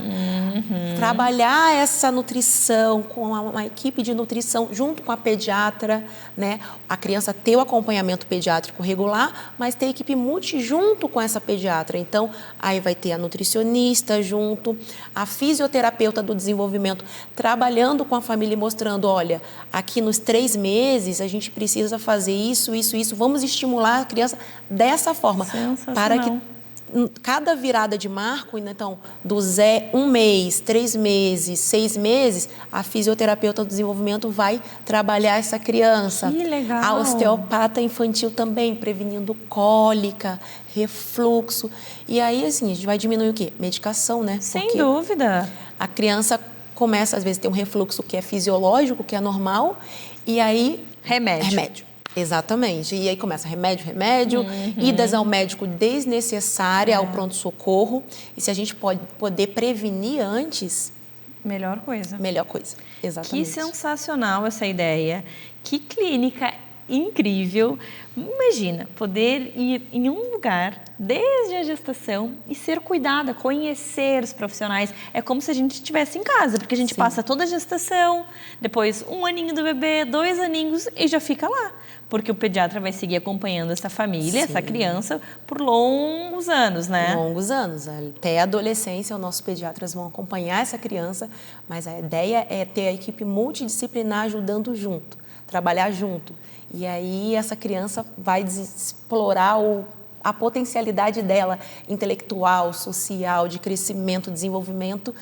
Trabalhar essa nutrição com uma equipe de nutrição junto com a pediatra, né? A criança ter o acompanhamento pediátrico regular, mas ter equipe multi junto com essa pediatra. Então, aí vai ter a nutricionista junto, a fisioterapeuta do desenvolvimento, trabalhando com a família e mostrando, olha, aqui nos 3 meses a gente precisa fazer isso, isso, isso. Vamos estimular a criança dessa forma. Para que cada virada de marco, então, do 1 mês, 3 meses, 6 meses, a fisioterapeuta do desenvolvimento vai trabalhar essa criança. Que legal! A osteopata infantil também, prevenindo cólica, refluxo. E aí, assim, a gente vai diminuir o quê? Medicação, né? Sem dúvida. A criança começa, às vezes, a ter um refluxo que é fisiológico, que é normal, e aí... Remédio. Exatamente. E aí começa remédio, idas ao médico desnecessária, ao pronto-socorro. E se a gente pode poder prevenir antes... Melhor coisa. Melhor coisa, exatamente. Que sensacional essa ideia. Que clínica incrível. Imagina, poder ir em um lugar desde a gestação e ser cuidada, conhecer os profissionais. É como se a gente estivesse em casa, porque a gente passa toda a gestação, depois 1 aninho do bebê, 2 aninhos e já fica lá. Porque o pediatra vai seguir acompanhando essa família, essa criança, por longos anos, né? Longos anos. Até a adolescência, os nossos pediatras vão acompanhar essa criança, mas a ideia é ter a equipe multidisciplinar ajudando junto, trabalhar junto. E aí essa criança vai explorar a potencialidade dela, intelectual, social, de crescimento, desenvolvimento,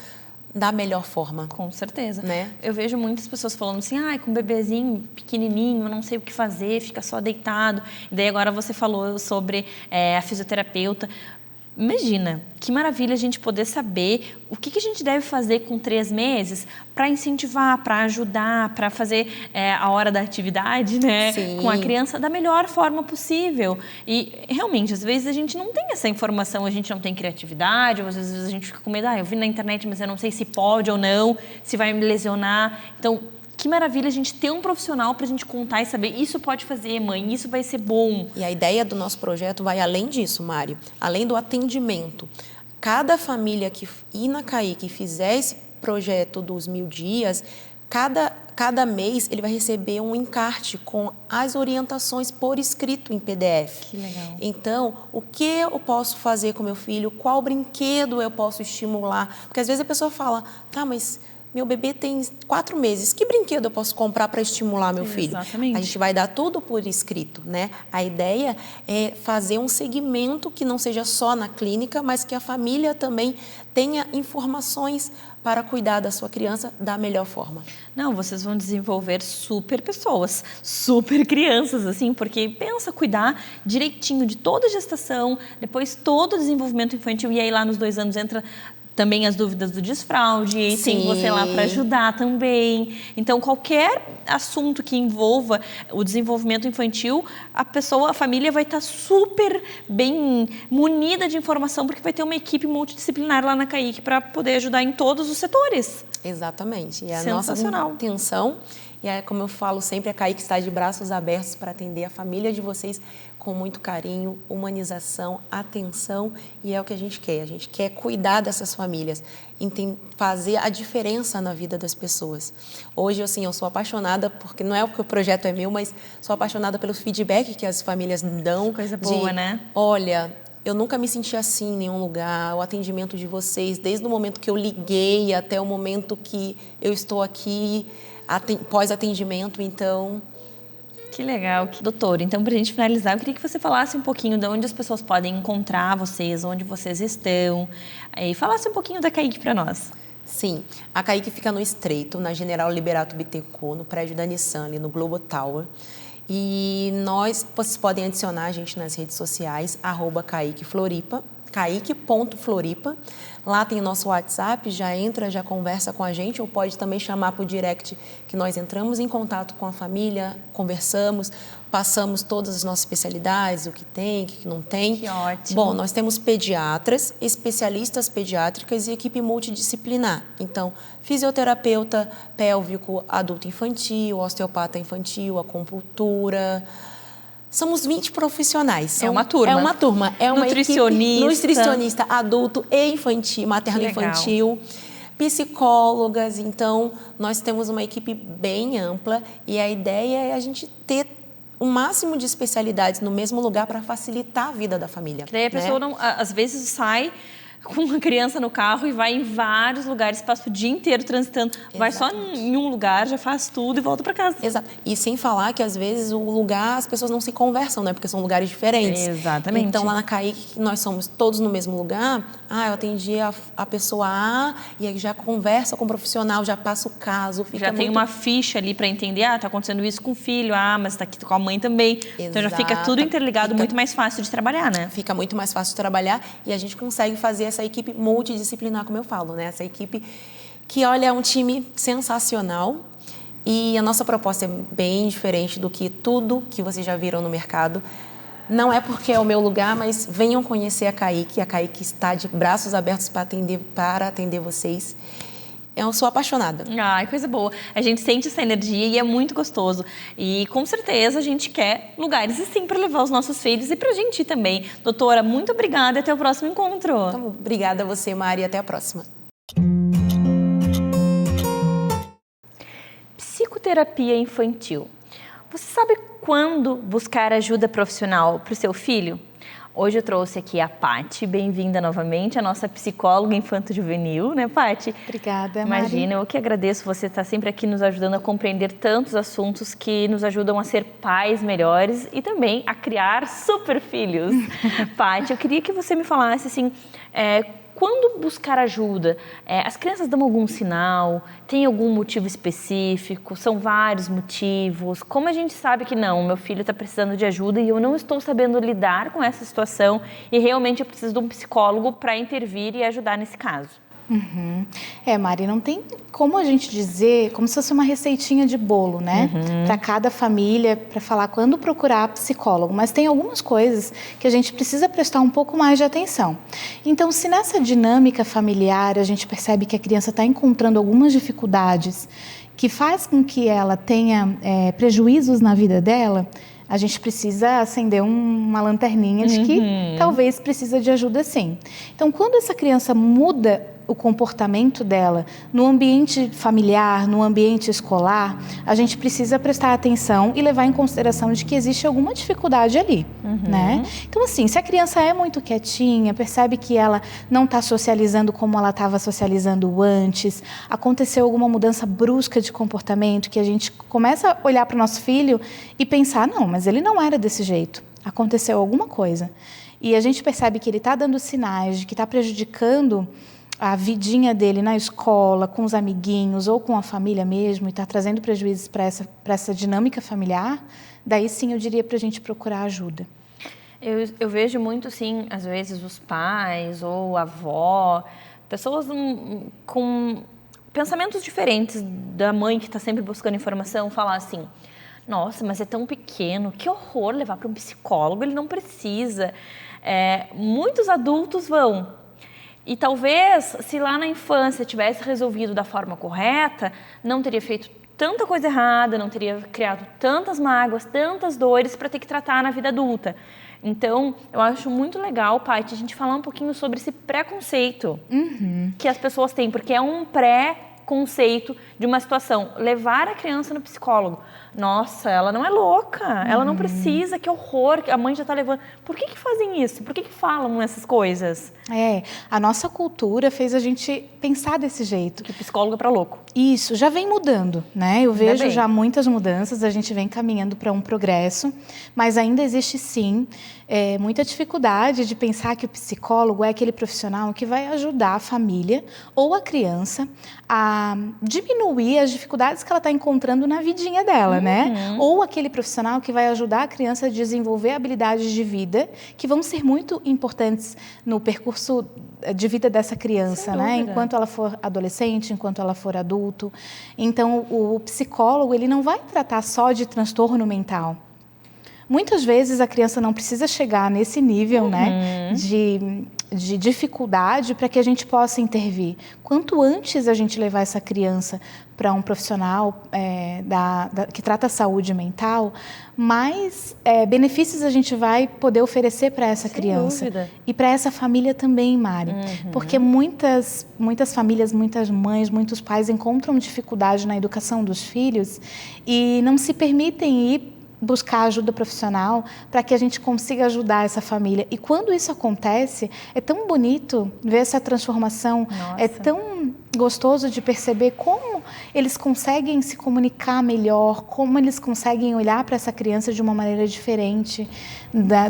da melhor forma. Com certeza. Né? Eu vejo muitas pessoas falando assim, com um bebezinho pequenininho, eu não sei o que fazer, fica só deitado. E daí agora você falou sobre a fisioterapeuta. Imagina, que maravilha a gente poder saber o que a gente deve fazer com 3 meses para incentivar, para ajudar, para fazer a hora da atividade, né, com a criança da melhor forma possível. E realmente, às vezes a gente não tem essa informação, a gente não tem criatividade, ou às vezes a gente fica com medo, eu vi na internet, mas eu não sei se pode ou não, se vai me lesionar. Então, que maravilha a gente ter um profissional para a gente contar e saber, isso pode fazer, mãe, isso vai ser bom. E a ideia do nosso projeto vai além disso, Mário, além do atendimento. Cada família que ir na CAIC e fizer esse projeto dos 1000 dias, cada cada mês ele vai receber um encarte com as orientações por escrito em PDF. Que legal. Então, o que eu posso fazer com meu filho? Qual brinquedo eu posso estimular? Porque às vezes a pessoa fala, tá, mas meu bebê tem 4 meses, que brinquedo eu posso comprar para estimular meu filho? Exatamente. A gente vai dar tudo por escrito, né? A ideia é fazer um segmento que não seja só na clínica, mas que a família também tenha informações para cuidar da sua criança da melhor forma. Não, vocês vão desenvolver super pessoas, super crianças, assim, porque pensa cuidar direitinho de toda a gestação, depois todo o desenvolvimento infantil, e aí lá nos 2 anos entra também as dúvidas do desfraude, e tem você lá para ajudar também. Então, qualquer assunto que envolva o desenvolvimento infantil, a família vai estar super bem munida de informação, porque vai ter uma equipe multidisciplinar lá na CAIC para poder ajudar em todos os setores. Exatamente. E a Sensacional. nossa intenção, e é como eu falo sempre, a CAIC está de braços abertos para atender a família de vocês com muito carinho, humanização, atenção, e é o que a gente quer. A gente quer cuidar dessas famílias, fazer a diferença na vida das pessoas. Hoje, assim, eu sou apaixonada, porque não é porque o projeto é meu, mas sou apaixonada pelo feedback que as famílias dão. Coisa boa, né? Olha, eu nunca me senti assim em nenhum lugar, o atendimento de vocês, desde o momento que eu liguei até o momento que eu estou aqui, pós-atendimento, então... Que legal. Doutor, então, para a gente finalizar, eu queria que você falasse um pouquinho de onde as pessoas podem encontrar vocês, onde vocês estão, e falasse um pouquinho da CAIC para nós. Sim, a CAIC fica no Estreito, na General Liberato Bittencourt, no prédio da Nissan, ali no Globo Tower. E vocês podem adicionar a gente nas redes sociais, @CAIC Floripa, caic.floripa. Lá tem o nosso WhatsApp, já entra, já conversa com a gente, ou pode também chamar para o direct, que nós entramos em contato com a família, conversamos, passamos todas as nossas especialidades, o que tem, o que não tem. Que ótimo. Bom, nós temos pediatras, especialistas pediátricas e equipe multidisciplinar. Então, fisioterapeuta pélvico, adulto infantil, osteopata infantil, acupuntura... Somos 20 profissionais. É uma turma. É uma turma. É uma nutricionista. Equipe, nutricionista adulto e infantil, materno-infantil, psicólogas. Então, nós temos uma equipe bem ampla e a ideia é a gente ter o máximo de especialidades no mesmo lugar para facilitar a vida da família. Daí a pessoa, não, às vezes, sai com uma criança no carro e vai em vários lugares, passa o dia inteiro transitando. Exatamente. Vai só em um lugar, já faz tudo e volta para casa. Exato. E sem falar que, às vezes, o lugar, as pessoas não se conversam, né? Porque são lugares diferentes. Exatamente. Então, lá na CAIC, nós somos todos no mesmo lugar. Eu atendi a pessoa A e aí já conversa com o profissional, já passa o caso. Já tem uma ficha ali para entender, tá acontecendo isso com o filho, mas tá aqui com a mãe também. Exato. Então, já fica tudo interligado, muito mais fácil de trabalhar, né? Fica muito mais fácil de trabalhar e a gente consegue fazer essa equipe multidisciplinar, como eu falo, né? Essa equipe que, olha, é um time sensacional e a nossa proposta é bem diferente do que tudo que vocês já viram no mercado. Não é porque é o meu lugar, mas venham conhecer a CAIC. A CAIC está de braços abertos para atender vocês. Eu sou apaixonada. Ai, coisa boa. A gente sente essa energia e é muito gostoso. E com certeza a gente quer lugares assim para levar os nossos filhos e para a gente ir também. Doutora, muito obrigada e até o próximo encontro. Então, obrigada a você, Mari, e até a próxima. Psicoterapia infantil. Você sabe quando buscar ajuda profissional para o seu filho? Hoje eu trouxe aqui a Paty, bem-vinda novamente, a nossa psicóloga infanto-juvenil, né, Paty? Obrigada, Mari. Imagina, eu que agradeço você estar sempre aqui nos ajudando a compreender tantos assuntos que nos ajudam a ser pais melhores e também a criar super filhos. Paty, eu queria que você me falasse assim, quando buscar ajuda, as crianças dão algum sinal? Tem algum motivo específico? São vários motivos? Como a gente sabe que não, meu filho está precisando de ajuda e eu não estou sabendo lidar com essa situação e realmente eu preciso de um psicólogo para intervir e ajudar nesse caso? Uhum. Mari, não tem como a gente dizer, como se fosse uma receitinha de bolo, né? Para cada família, para falar quando procurar psicólogo. Mas tem algumas coisas que a gente precisa prestar um pouco mais de atenção. Então, se nessa dinâmica familiar a gente percebe que a criança está encontrando algumas dificuldades que faz com que ela tenha prejuízos na vida dela, a gente precisa acender uma lanterninha de que talvez precisa de ajuda sim. Então, quando essa criança muda o comportamento dela no ambiente familiar, no ambiente escolar, a gente precisa prestar atenção e levar em consideração de que existe alguma dificuldade ali, né? Então, assim, se a criança é muito quietinha, percebe que ela não está socializando como ela estava socializando antes, aconteceu alguma mudança brusca de comportamento, que a gente começa a olhar para o nosso filho e pensar, não, mas ele não era desse jeito, aconteceu alguma coisa. E a gente percebe que ele está dando sinais de que está prejudicando a vidinha dele na escola, com os amiguinhos ou com a família mesmo, e está trazendo prejuízos para essa dinâmica familiar, daí sim eu diria para a gente procurar ajuda. Eu vejo muito, sim, às vezes os pais ou a avó, pessoas com pensamentos diferentes da mãe que está sempre buscando informação, falar assim, nossa, mas é tão pequeno, que horror levar para um psicólogo, ele não precisa. Muitos adultos vão. E talvez, se lá na infância tivesse resolvido da forma correta, não teria feito tanta coisa errada, não teria criado tantas mágoas, tantas dores para ter que tratar na vida adulta. Então, eu acho muito legal, Paty, a gente falar um pouquinho sobre esse preconceito que as pessoas têm, porque é um pré-conceito de uma situação. Levar a criança no psicólogo. Nossa, ela não é louca, ela não precisa, que horror, a mãe já está levando. Por que fazem isso? Por que falam essas coisas? A nossa cultura fez a gente pensar desse jeito. Que psicólogo é para louco. Isso, já vem mudando, né? Eu vejo já muitas mudanças, a gente vem caminhando para um progresso, mas ainda existe sim muita dificuldade de pensar que o psicólogo é aquele profissional que vai ajudar a família ou a criança a diminuir as dificuldades que ela está encontrando na vidinha dela, né? Ou aquele profissional que vai ajudar a criança a desenvolver habilidades de vida que vão ser muito importantes no percurso de vida dessa criança, né? Enquanto ela for adolescente, enquanto ela for adulto. Então, o psicólogo, ele não vai tratar só de transtorno mental. Muitas vezes a criança não precisa chegar nesse nível, né, de dificuldade para que a gente possa intervir. Quanto antes a gente levar essa criança para um profissional que trata a saúde mental, mais benefícios a gente vai poder oferecer para essa criança. Dúvida. E para essa família também, Mari. Porque muitas famílias, muitas mães, muitos pais encontram dificuldade na educação dos filhos e não se permitem ir buscar ajuda profissional para que a gente consiga ajudar essa família. E quando isso acontece, é tão bonito ver essa transformação. Nossa. É tão gostoso de perceber como eles conseguem se comunicar melhor, como eles conseguem olhar para essa criança de uma maneira diferente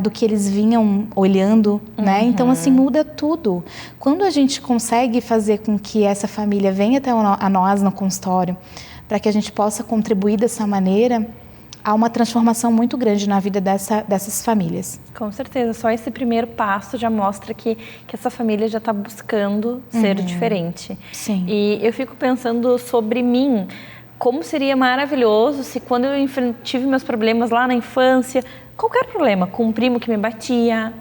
do que eles vinham olhando, né? Então, assim, muda tudo. Quando a gente consegue fazer com que essa família venha até a nós no consultório, para que a gente possa contribuir dessa maneira, há uma transformação muito grande na vida dessas famílias. Com certeza, só esse primeiro passo já mostra que essa família já está buscando ser diferente. Sim. E eu fico pensando sobre mim, como seria maravilhoso se quando eu tive meus problemas lá na infância, qualquer problema, com um primo que me batia,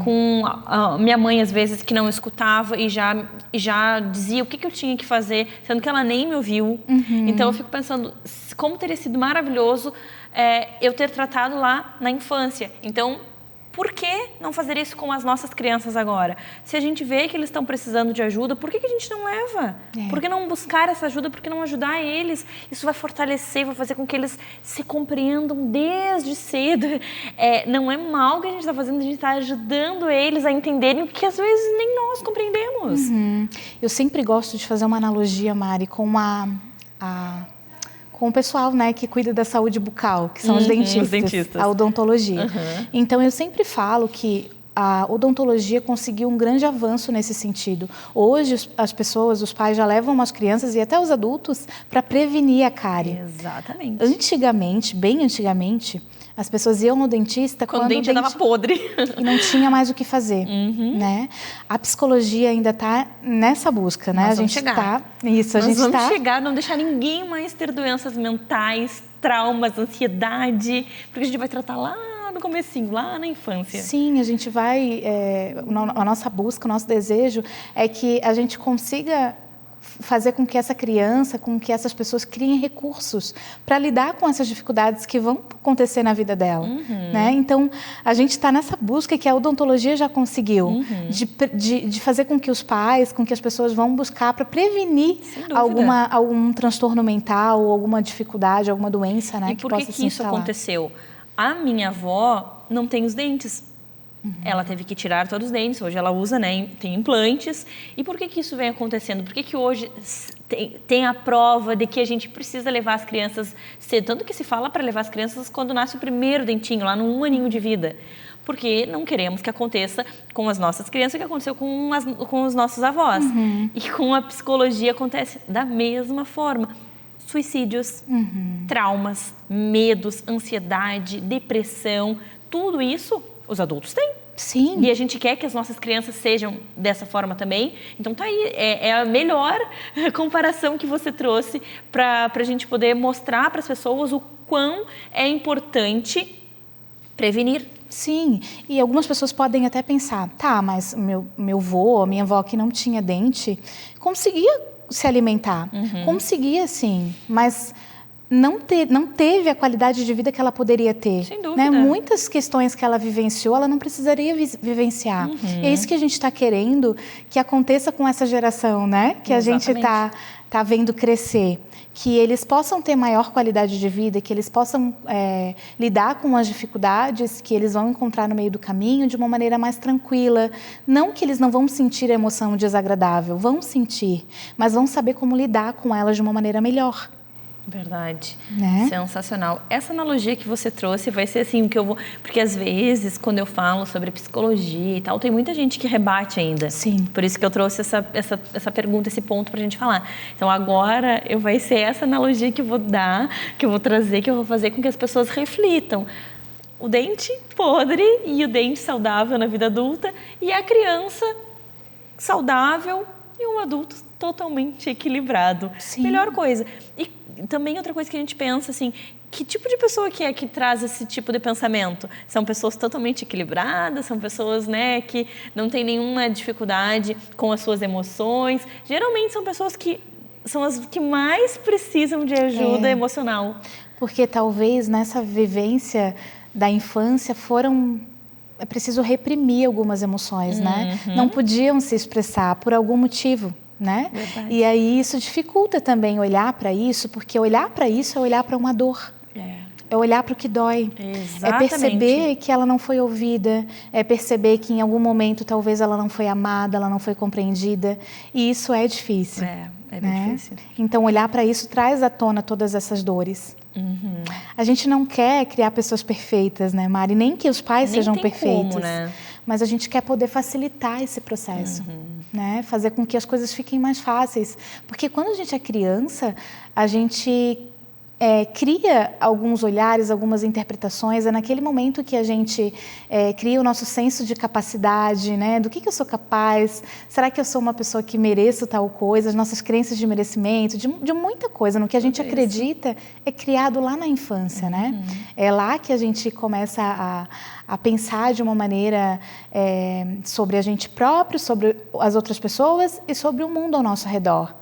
com a minha mãe às vezes que não escutava e já dizia o que eu tinha que fazer, sendo que ela nem me ouviu. Então eu fico pensando como teria sido maravilhoso eu ter tratado lá na infância. Então, por que não fazer isso com as nossas crianças agora? Se a gente vê que eles estão precisando de ajuda, por que a gente não leva? Por que não buscar essa ajuda? Por que não ajudar eles? Isso vai fortalecer, vai fazer com que eles se compreendam desde cedo. Não é mal que a gente está fazendo, a gente está ajudando eles a entenderem o que às vezes nem nós compreendemos. Eu sempre gosto de fazer uma analogia, Mari, com o pessoal, né, que cuida da saúde bucal, que são os dentistas, a odontologia. Então, eu sempre falo que a odontologia conseguiu um grande avanço nesse sentido. Hoje, as pessoas, os pais já levam as crianças e até os adultos para prevenir a cárie. Exatamente. Antigamente, bem antigamente, as pessoas iam no dentista quando o dente estava podre. E não tinha mais o que fazer, né? A psicologia ainda está nessa busca, né? Nós vamos chegar. Nós vamos chegar, não deixar ninguém mais ter doenças mentais, traumas, ansiedade, porque a gente vai tratar lá no comecinho, lá na infância. Sim, a gente vai... a nossa busca, o nosso desejo é que a gente consiga fazer com que essa criança, com que essas pessoas criem recursos para lidar com essas dificuldades que vão acontecer na vida dela, né? Então, a gente está nessa busca que a odontologia já conseguiu, de fazer com que os pais, com que as pessoas vão buscar para prevenir algum transtorno mental, ou alguma dificuldade, alguma doença, né? E por que isso aconteceu? A minha avó não tem os dentes. Ela teve que tirar todos os dentes, hoje ela usa, né, tem implantes. E por que isso vem acontecendo? Por que hoje tem a prova de que a gente precisa levar as crianças cedo? Tanto que se fala para levar as crianças quando nasce o primeiro dentinho, lá no 1 aninho de vida. Porque não queremos que aconteça com as nossas crianças o que aconteceu com os nossos avós. E com a psicologia acontece da mesma forma. Suicídios, traumas, medos, ansiedade, depressão, tudo isso os adultos têm. Sim. E a gente quer que as nossas crianças sejam dessa forma também. Então tá aí, é a melhor comparação que você trouxe para a gente poder mostrar para as pessoas o quão é importante prevenir. Sim, e algumas pessoas podem até pensar, tá, mas meu avô, minha avó que não tinha dente, conseguia se alimentar, conseguia sim, mas não teve a qualidade de vida que ela poderia ter. Sem dúvida. Né? Muitas questões que ela vivenciou, ela não precisaria vivenciar. E é isso que a gente está querendo que aconteça com essa geração, né? Que Exatamente. A gente tá vendo crescer. Que eles possam ter maior qualidade de vida, que eles possam lidar com as dificuldades que eles vão encontrar no meio do caminho de uma maneira mais tranquila. Não que eles não vão sentir a emoção desagradável, vão sentir, mas vão saber como lidar com elas de uma maneira melhor. Verdade. Né? Sensacional. Essa analogia que você trouxe vai ser assim, que eu vou... Porque às vezes, quando eu falo sobre psicologia e tal, tem muita gente que rebate ainda. Sim. Por isso que eu trouxe essa pergunta, esse ponto pra gente falar. Então agora vai ser essa analogia que eu vou dar, que eu vou trazer, que eu vou fazer com que as pessoas reflitam. O dente podre e o dente saudável na vida adulta e a criança saudável e um adulto totalmente equilibrado. Sim. Melhor coisa. E também outra coisa que a gente pensa, assim, que tipo de pessoa que é que traz esse tipo de pensamento? São pessoas totalmente equilibradas, são pessoas, né, que não têm nenhuma dificuldade com as suas emoções. Geralmente são pessoas que são as que mais precisam de ajuda emocional. Porque talvez nessa vivência da infância é preciso reprimir algumas emoções, né? Não podiam se expressar por algum motivo. Né? E aí isso dificulta também olhar para isso, porque olhar para isso é olhar para uma dor. É olhar para o que dói. Exatamente. É perceber que ela não foi ouvida, é perceber que em algum momento talvez ela não foi amada, ela não foi compreendida. E isso é difícil. É bem difícil. Então olhar para isso traz à tona todas essas dores. A gente não quer criar pessoas perfeitas, né, Mari? Nem que os pais sejam perfeitos. Como, né? Mas a gente quer poder facilitar esse processo, né? Fazer com que as coisas fiquem mais fáceis. Porque quando a gente é criança, a gente cria alguns olhares, algumas interpretações. É naquele momento que a gente cria o nosso senso de capacidade, né? Do que eu sou capaz? Será que eu sou uma pessoa que mereço tal coisa? As nossas crenças de merecimento, de muita coisa. No que a gente acredita é criado lá na infância, né? É lá que a gente começa a pensar de uma maneira sobre a gente próprio, sobre as outras pessoas e sobre o mundo ao nosso redor.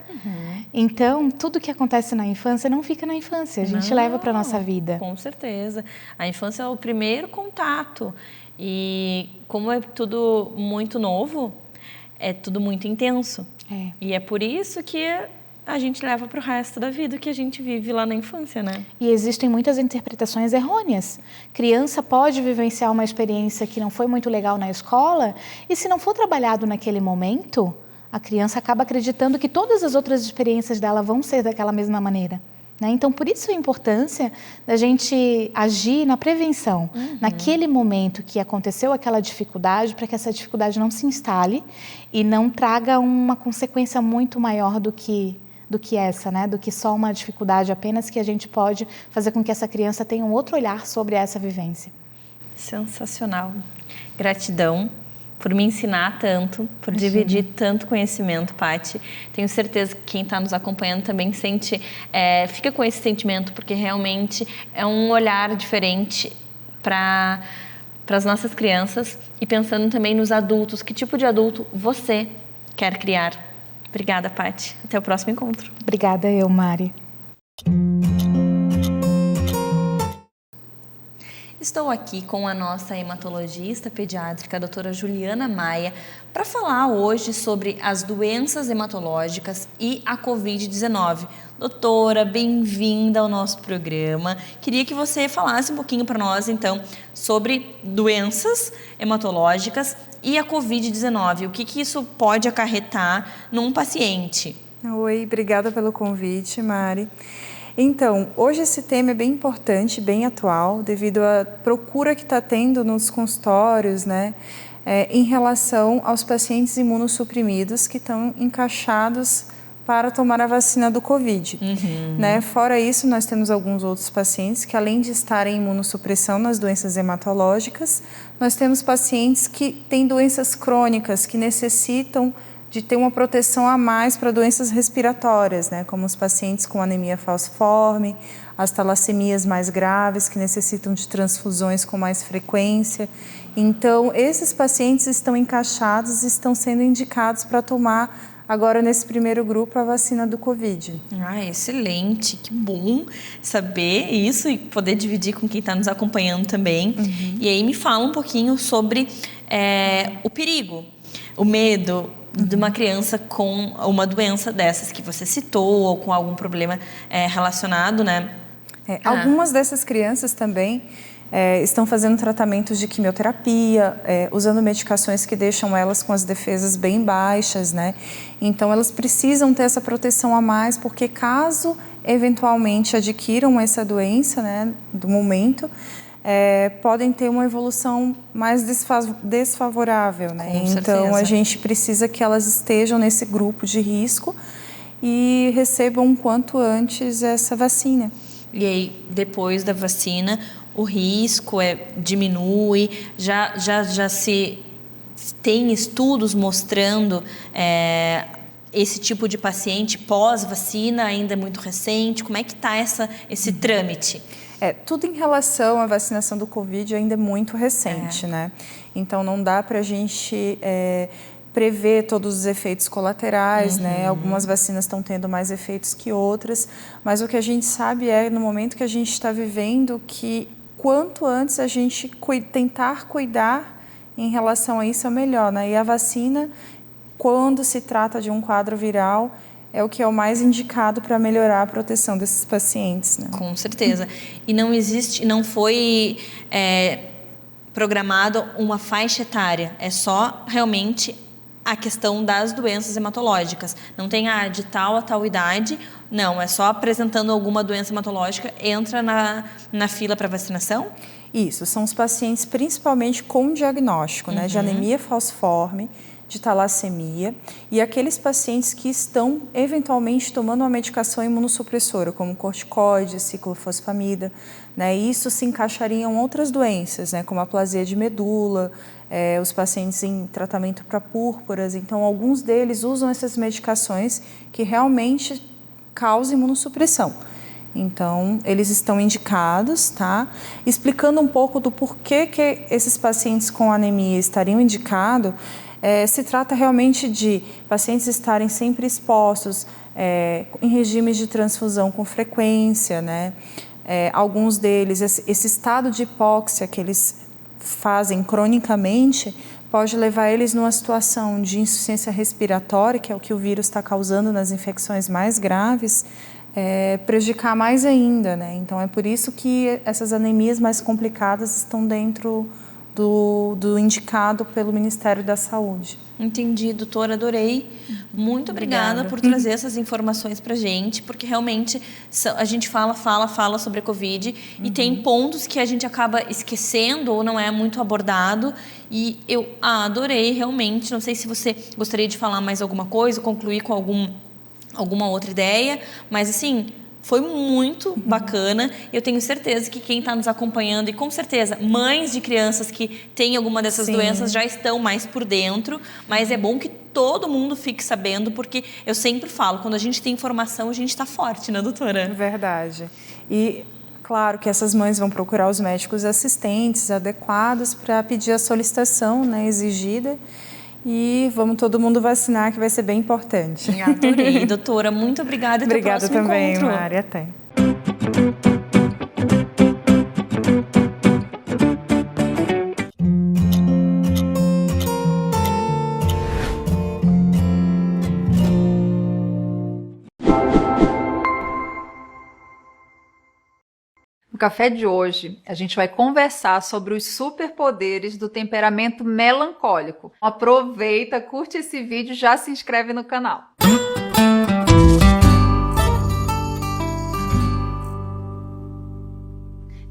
Então, tudo que acontece na infância não fica na infância, a gente leva para a nossa vida. Com certeza. A infância é o primeiro contato. E como é tudo muito novo, é tudo muito intenso. E é por isso que a gente leva para o resto da vida que a gente vive lá na infância, né? E existem muitas interpretações errôneas. Criança pode vivenciar uma experiência que não foi muito legal na escola e se não for trabalhado naquele momento, a criança acaba acreditando que todas as outras experiências dela vão ser daquela mesma maneira. Né? Então, por isso a importância da gente agir na prevenção, naquele momento que aconteceu aquela dificuldade, para que essa dificuldade não se instale e não traga uma consequência muito maior do que essa, né? Do que só uma dificuldade apenas, que a gente pode fazer com que essa criança tenha um outro olhar sobre essa vivência. Sensacional. Gratidão por me ensinar tanto, por dividir tanto conhecimento, Paty. Tenho certeza que quem está nos acompanhando também fica com esse sentimento, porque realmente é um olhar diferente para as nossas crianças e pensando também nos adultos. Que tipo de adulto você quer criar? Obrigada, Paty. Até o próximo encontro. Obrigada eu, Mari. Estou aqui com a nossa hematologista pediátrica, a doutora Juliana Maia, para falar hoje sobre as doenças hematológicas e a Covid-19. Doutora, bem-vinda ao nosso programa. Queria que você falasse um pouquinho para nós, então, sobre doenças hematológicas e a Covid-19. O que isso pode acarretar num paciente? Oi, obrigada pelo convite, Mari. Então, hoje esse tema é bem importante, bem atual, devido à procura que está tendo nos consultórios, né, em relação aos pacientes imunossuprimidos que estão encaixados para tomar a vacina do Covid. Né? Fora isso, nós temos alguns outros pacientes que, além de estarem em imunossupressão nas doenças hematológicas, nós temos pacientes que têm doenças crônicas que necessitam de ter uma proteção a mais para doenças respiratórias, né? Como os pacientes com anemia falciforme, as talassemias mais graves, que necessitam de transfusões com mais frequência. Então, esses pacientes estão encaixados e estão sendo indicados para tomar, agora nesse primeiro grupo, a vacina do Covid. Excelente, que bom saber isso e poder dividir com quem está nos acompanhando também. E aí me fala um pouquinho sobre o perigo, o medo de uma criança com uma doença dessas que você citou ou com algum problema relacionado, né? Algumas dessas crianças também estão fazendo tratamentos de quimioterapia, usando medicações que deixam elas com as defesas bem baixas, né? Então, elas precisam ter essa proteção a mais, porque caso eventualmente adquiram essa doença, né, do momento, podem ter uma evolução mais desfavorável, né? Então, a gente precisa que elas estejam nesse grupo de risco e recebam o quanto antes essa vacina. E aí, depois da vacina, o risco diminui, já se tem estudos mostrando esse tipo de paciente pós-vacina, ainda muito recente. Como é que está esse trâmite? Tudo em relação à vacinação do Covid ainda é muito recente, né? Então, não dá para a gente prever todos os efeitos colaterais, né? Algumas vacinas estão tendo mais efeitos que outras, mas o que a gente sabe no momento que a gente está vivendo, que quanto antes a gente tentar cuidar em relação a isso é melhor, né? E a vacina, quando se trata de um quadro viral, é o que é o mais indicado para melhorar a proteção desses pacientes, né? Com certeza. E não foi programado uma faixa etária, é só realmente a questão das doenças hematológicas. Não tem de tal a tal idade, não, é só apresentando alguma doença hematológica, entra na fila para vacinação? Isso, são os pacientes principalmente com diagnóstico, né, de anemia falciforme, de talassemia, e aqueles pacientes que estão eventualmente tomando uma medicação imunossupressora, como corticoide, ciclofosfamida, né? Isso se encaixaria em outras doenças, né? Como a aplasia de medula, os pacientes em tratamento para púrpuras. Então, alguns deles usam essas medicações que realmente causam imunossupressão. Então, eles estão indicados, tá? Explicando um pouco do porquê que esses pacientes com anemia estariam indicados. Se trata realmente de pacientes estarem sempre expostos em regimes de transfusão com frequência, né? Alguns deles, esse estado de hipóxia que eles fazem cronicamente pode levar eles numa situação de insuficiência respiratória, que é o que o vírus está causando nas infecções mais graves, prejudicar mais ainda, né? Então, é por isso que essas anemias mais complicadas estão dentro do indicado pelo Ministério da Saúde. Entendi, doutora, adorei. Muito obrigada por trazer essas informações para a gente, porque realmente a gente fala sobre a Covid e tem pontos que a gente acaba esquecendo ou não é muito abordado. E eu adorei realmente. Não sei se você gostaria de falar mais alguma coisa, concluir com alguma outra ideia, mas assim, foi muito bacana. Eu tenho certeza que quem está nos acompanhando, e com certeza mães de crianças que têm alguma dessas doenças já estão mais por dentro, mas é bom que todo mundo fique sabendo, porque eu sempre falo, quando a gente tem informação, a gente está forte, né, doutora? Verdade. E claro que essas mães vão procurar os médicos assistentes adequados para pedir a solicitação, né, exigida. E vamos todo mundo vacinar, que vai ser bem importante. Adorei, doutora. Muito obrigada e até o Obrigada próximo também, encontro. Mari. Até. No café de hoje, a gente vai conversar sobre os superpoderes do temperamento melancólico. Aproveita, curte esse vídeo e já se inscreve no canal.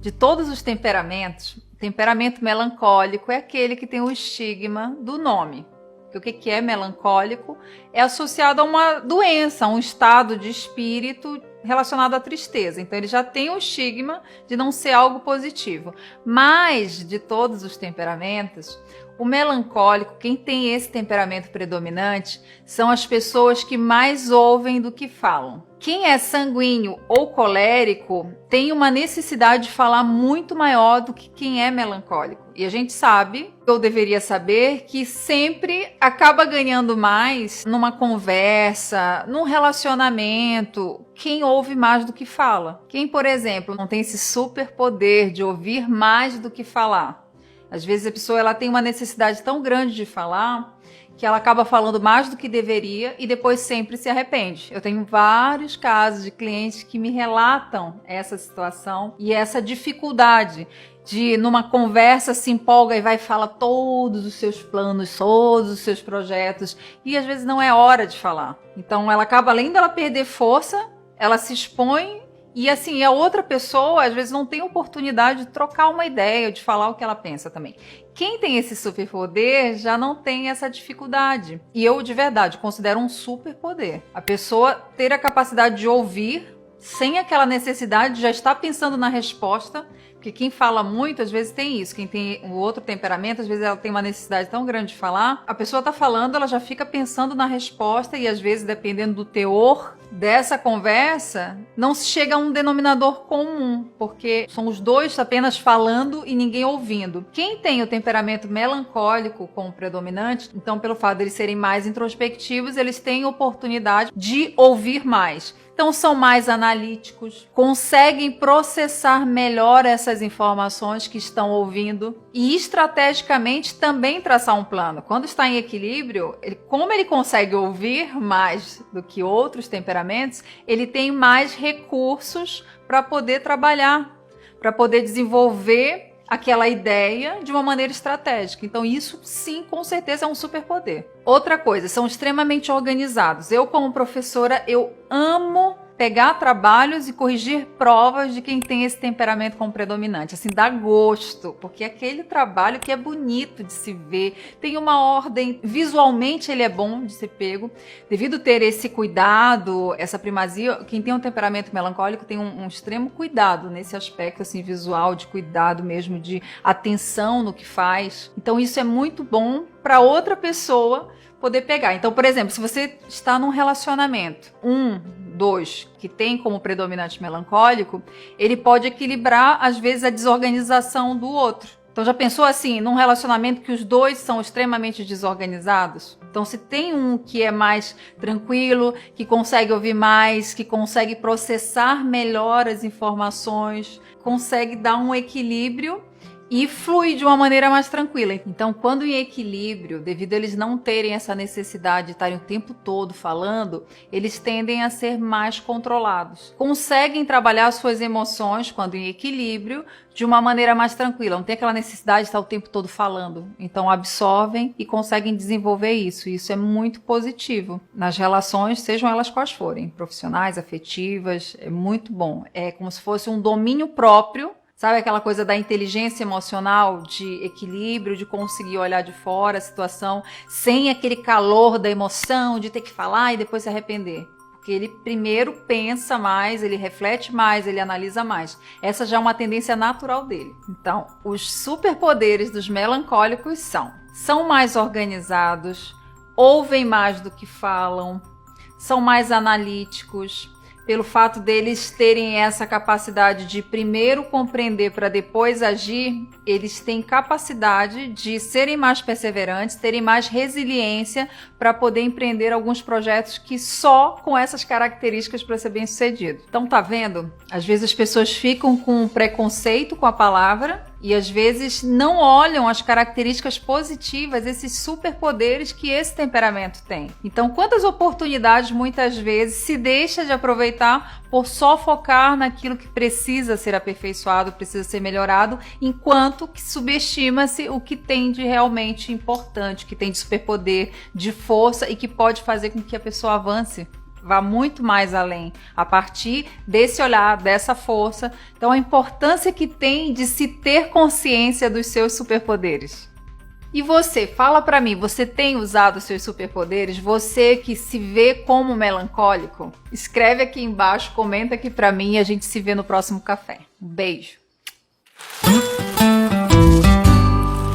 De todos os temperamentos, o temperamento melancólico é aquele que tem o estigma do nome. O que é melancólico? É associado a uma doença, a um estado de espírito relacionado à tristeza. Então ele já tem o estigma de não ser algo positivo. Mas de todos os temperamentos, o melancólico, quem tem esse temperamento predominante, são as pessoas que mais ouvem do que falam. Quem é sanguíneo ou colérico tem uma necessidade de falar muito maior do que quem é melancólico. E a gente sabe, ou deveria saber, que sempre acaba ganhando mais numa conversa, num relacionamento, quem ouve mais do que fala. Quem, por exemplo, não tem esse superpoder de ouvir mais do que falar. Às vezes a pessoa ela tem uma necessidade tão grande de falar que ela acaba falando mais do que deveria e depois sempre se arrepende. Eu tenho vários casos de clientes que me relatam essa situação e essa dificuldade de, numa conversa, se empolga e vai falar todos os seus planos, todos os seus projetos, e às vezes não é hora de falar. Então ela acaba, além dela perder força, ela se expõe e assim, a outra pessoa às vezes não tem oportunidade de trocar uma ideia, de falar o que ela pensa também. Quem tem esse superpoder já não tem essa dificuldade. E eu, de verdade, considero um superpoder. A pessoa ter a capacidade de ouvir sem aquela necessidade de já estar pensando na resposta. Porque quem fala muito, às vezes tem isso. Quem tem o outro temperamento, às vezes ela tem uma necessidade tão grande de falar. A pessoa está falando, ela já fica pensando na resposta e às vezes, dependendo do teor dessa conversa, não se chega a um denominador comum, porque são os dois apenas falando e ninguém ouvindo. Quem tem o temperamento melancólico como predominante, então pelo fato de eles serem mais introspectivos, eles têm oportunidade de ouvir mais. Então são mais analíticos, conseguem processar melhor essas informações que estão ouvindo e estrategicamente também traçar um plano. Quando está em equilíbrio, como ele consegue ouvir mais do que outros temperamentos, ele tem mais recursos para poder trabalhar, para poder desenvolver aquela ideia de uma maneira estratégica. Então isso sim, com certeza é um superpoder. Outra coisa, são extremamente organizados. Eu, como professora, eu amo pegar trabalhos e corrigir provas de quem tem esse temperamento como predominante. Assim, dá gosto, porque é aquele trabalho que é bonito de se ver, tem uma ordem, visualmente ele é bom de ser pego. Devido ter esse cuidado, essa primazia, quem tem um temperamento melancólico tem um extremo cuidado nesse aspecto assim, visual, de cuidado mesmo, de atenção no que faz. Então isso é muito bom para outra pessoa poder pegar. Então, por exemplo, se você está num relacionamento, 2, que tem como predominante melancólico, ele pode equilibrar, às vezes, a desorganização do outro. Então, já pensou assim, num relacionamento que os dois são extremamente desorganizados? Então, se tem um que é mais tranquilo, que consegue ouvir mais, que consegue processar melhor as informações, consegue dar um equilíbrio e flui de uma maneira mais tranquila. Então, quando em equilíbrio, devido a eles não terem essa necessidade de estarem o tempo todo falando, eles tendem a ser mais controlados. Conseguem trabalhar suas emoções, quando em equilíbrio, de uma maneira mais tranquila. Não tem aquela necessidade de estar o tempo todo falando. Então, absorvem e conseguem desenvolver isso. E isso é muito positivo nas relações, sejam elas quais forem, profissionais, afetivas, é muito bom. É como se fosse um domínio próprio. Sabe aquela coisa da inteligência emocional, de equilíbrio, de conseguir olhar de fora a situação sem aquele calor da emoção, de ter que falar e depois se arrepender? Porque ele primeiro pensa mais, ele reflete mais, ele analisa mais. Essa já é uma tendência natural dele. Então, os superpoderes dos melancólicos são mais organizados, ouvem mais do que falam, são mais analíticos, pelo fato deles terem essa capacidade de primeiro compreender para depois agir, eles têm capacidade de serem mais perseverantes, terem mais resiliência para poder empreender alguns projetos que só com essas características para ser bem sucedido. Então tá vendo? Às vezes as pessoas ficam com preconceito com a palavra e às vezes não olham as características positivas, esses superpoderes que esse temperamento tem. Então, quantas oportunidades muitas vezes se deixa de aproveitar por só focar naquilo que precisa ser aperfeiçoado, precisa ser melhorado, enquanto que subestima-se o que tem de realmente importante, que tem de superpoder, de força e que pode fazer com que a pessoa avance. Vá muito mais além, a partir desse olhar, dessa força. Então, a importância que tem de se ter consciência dos seus superpoderes. E você, fala pra mim, você tem usado os seus superpoderes? Você que se vê como melancólico? Escreve aqui embaixo, comenta aqui pra mim e a gente se vê no próximo café. Um beijo!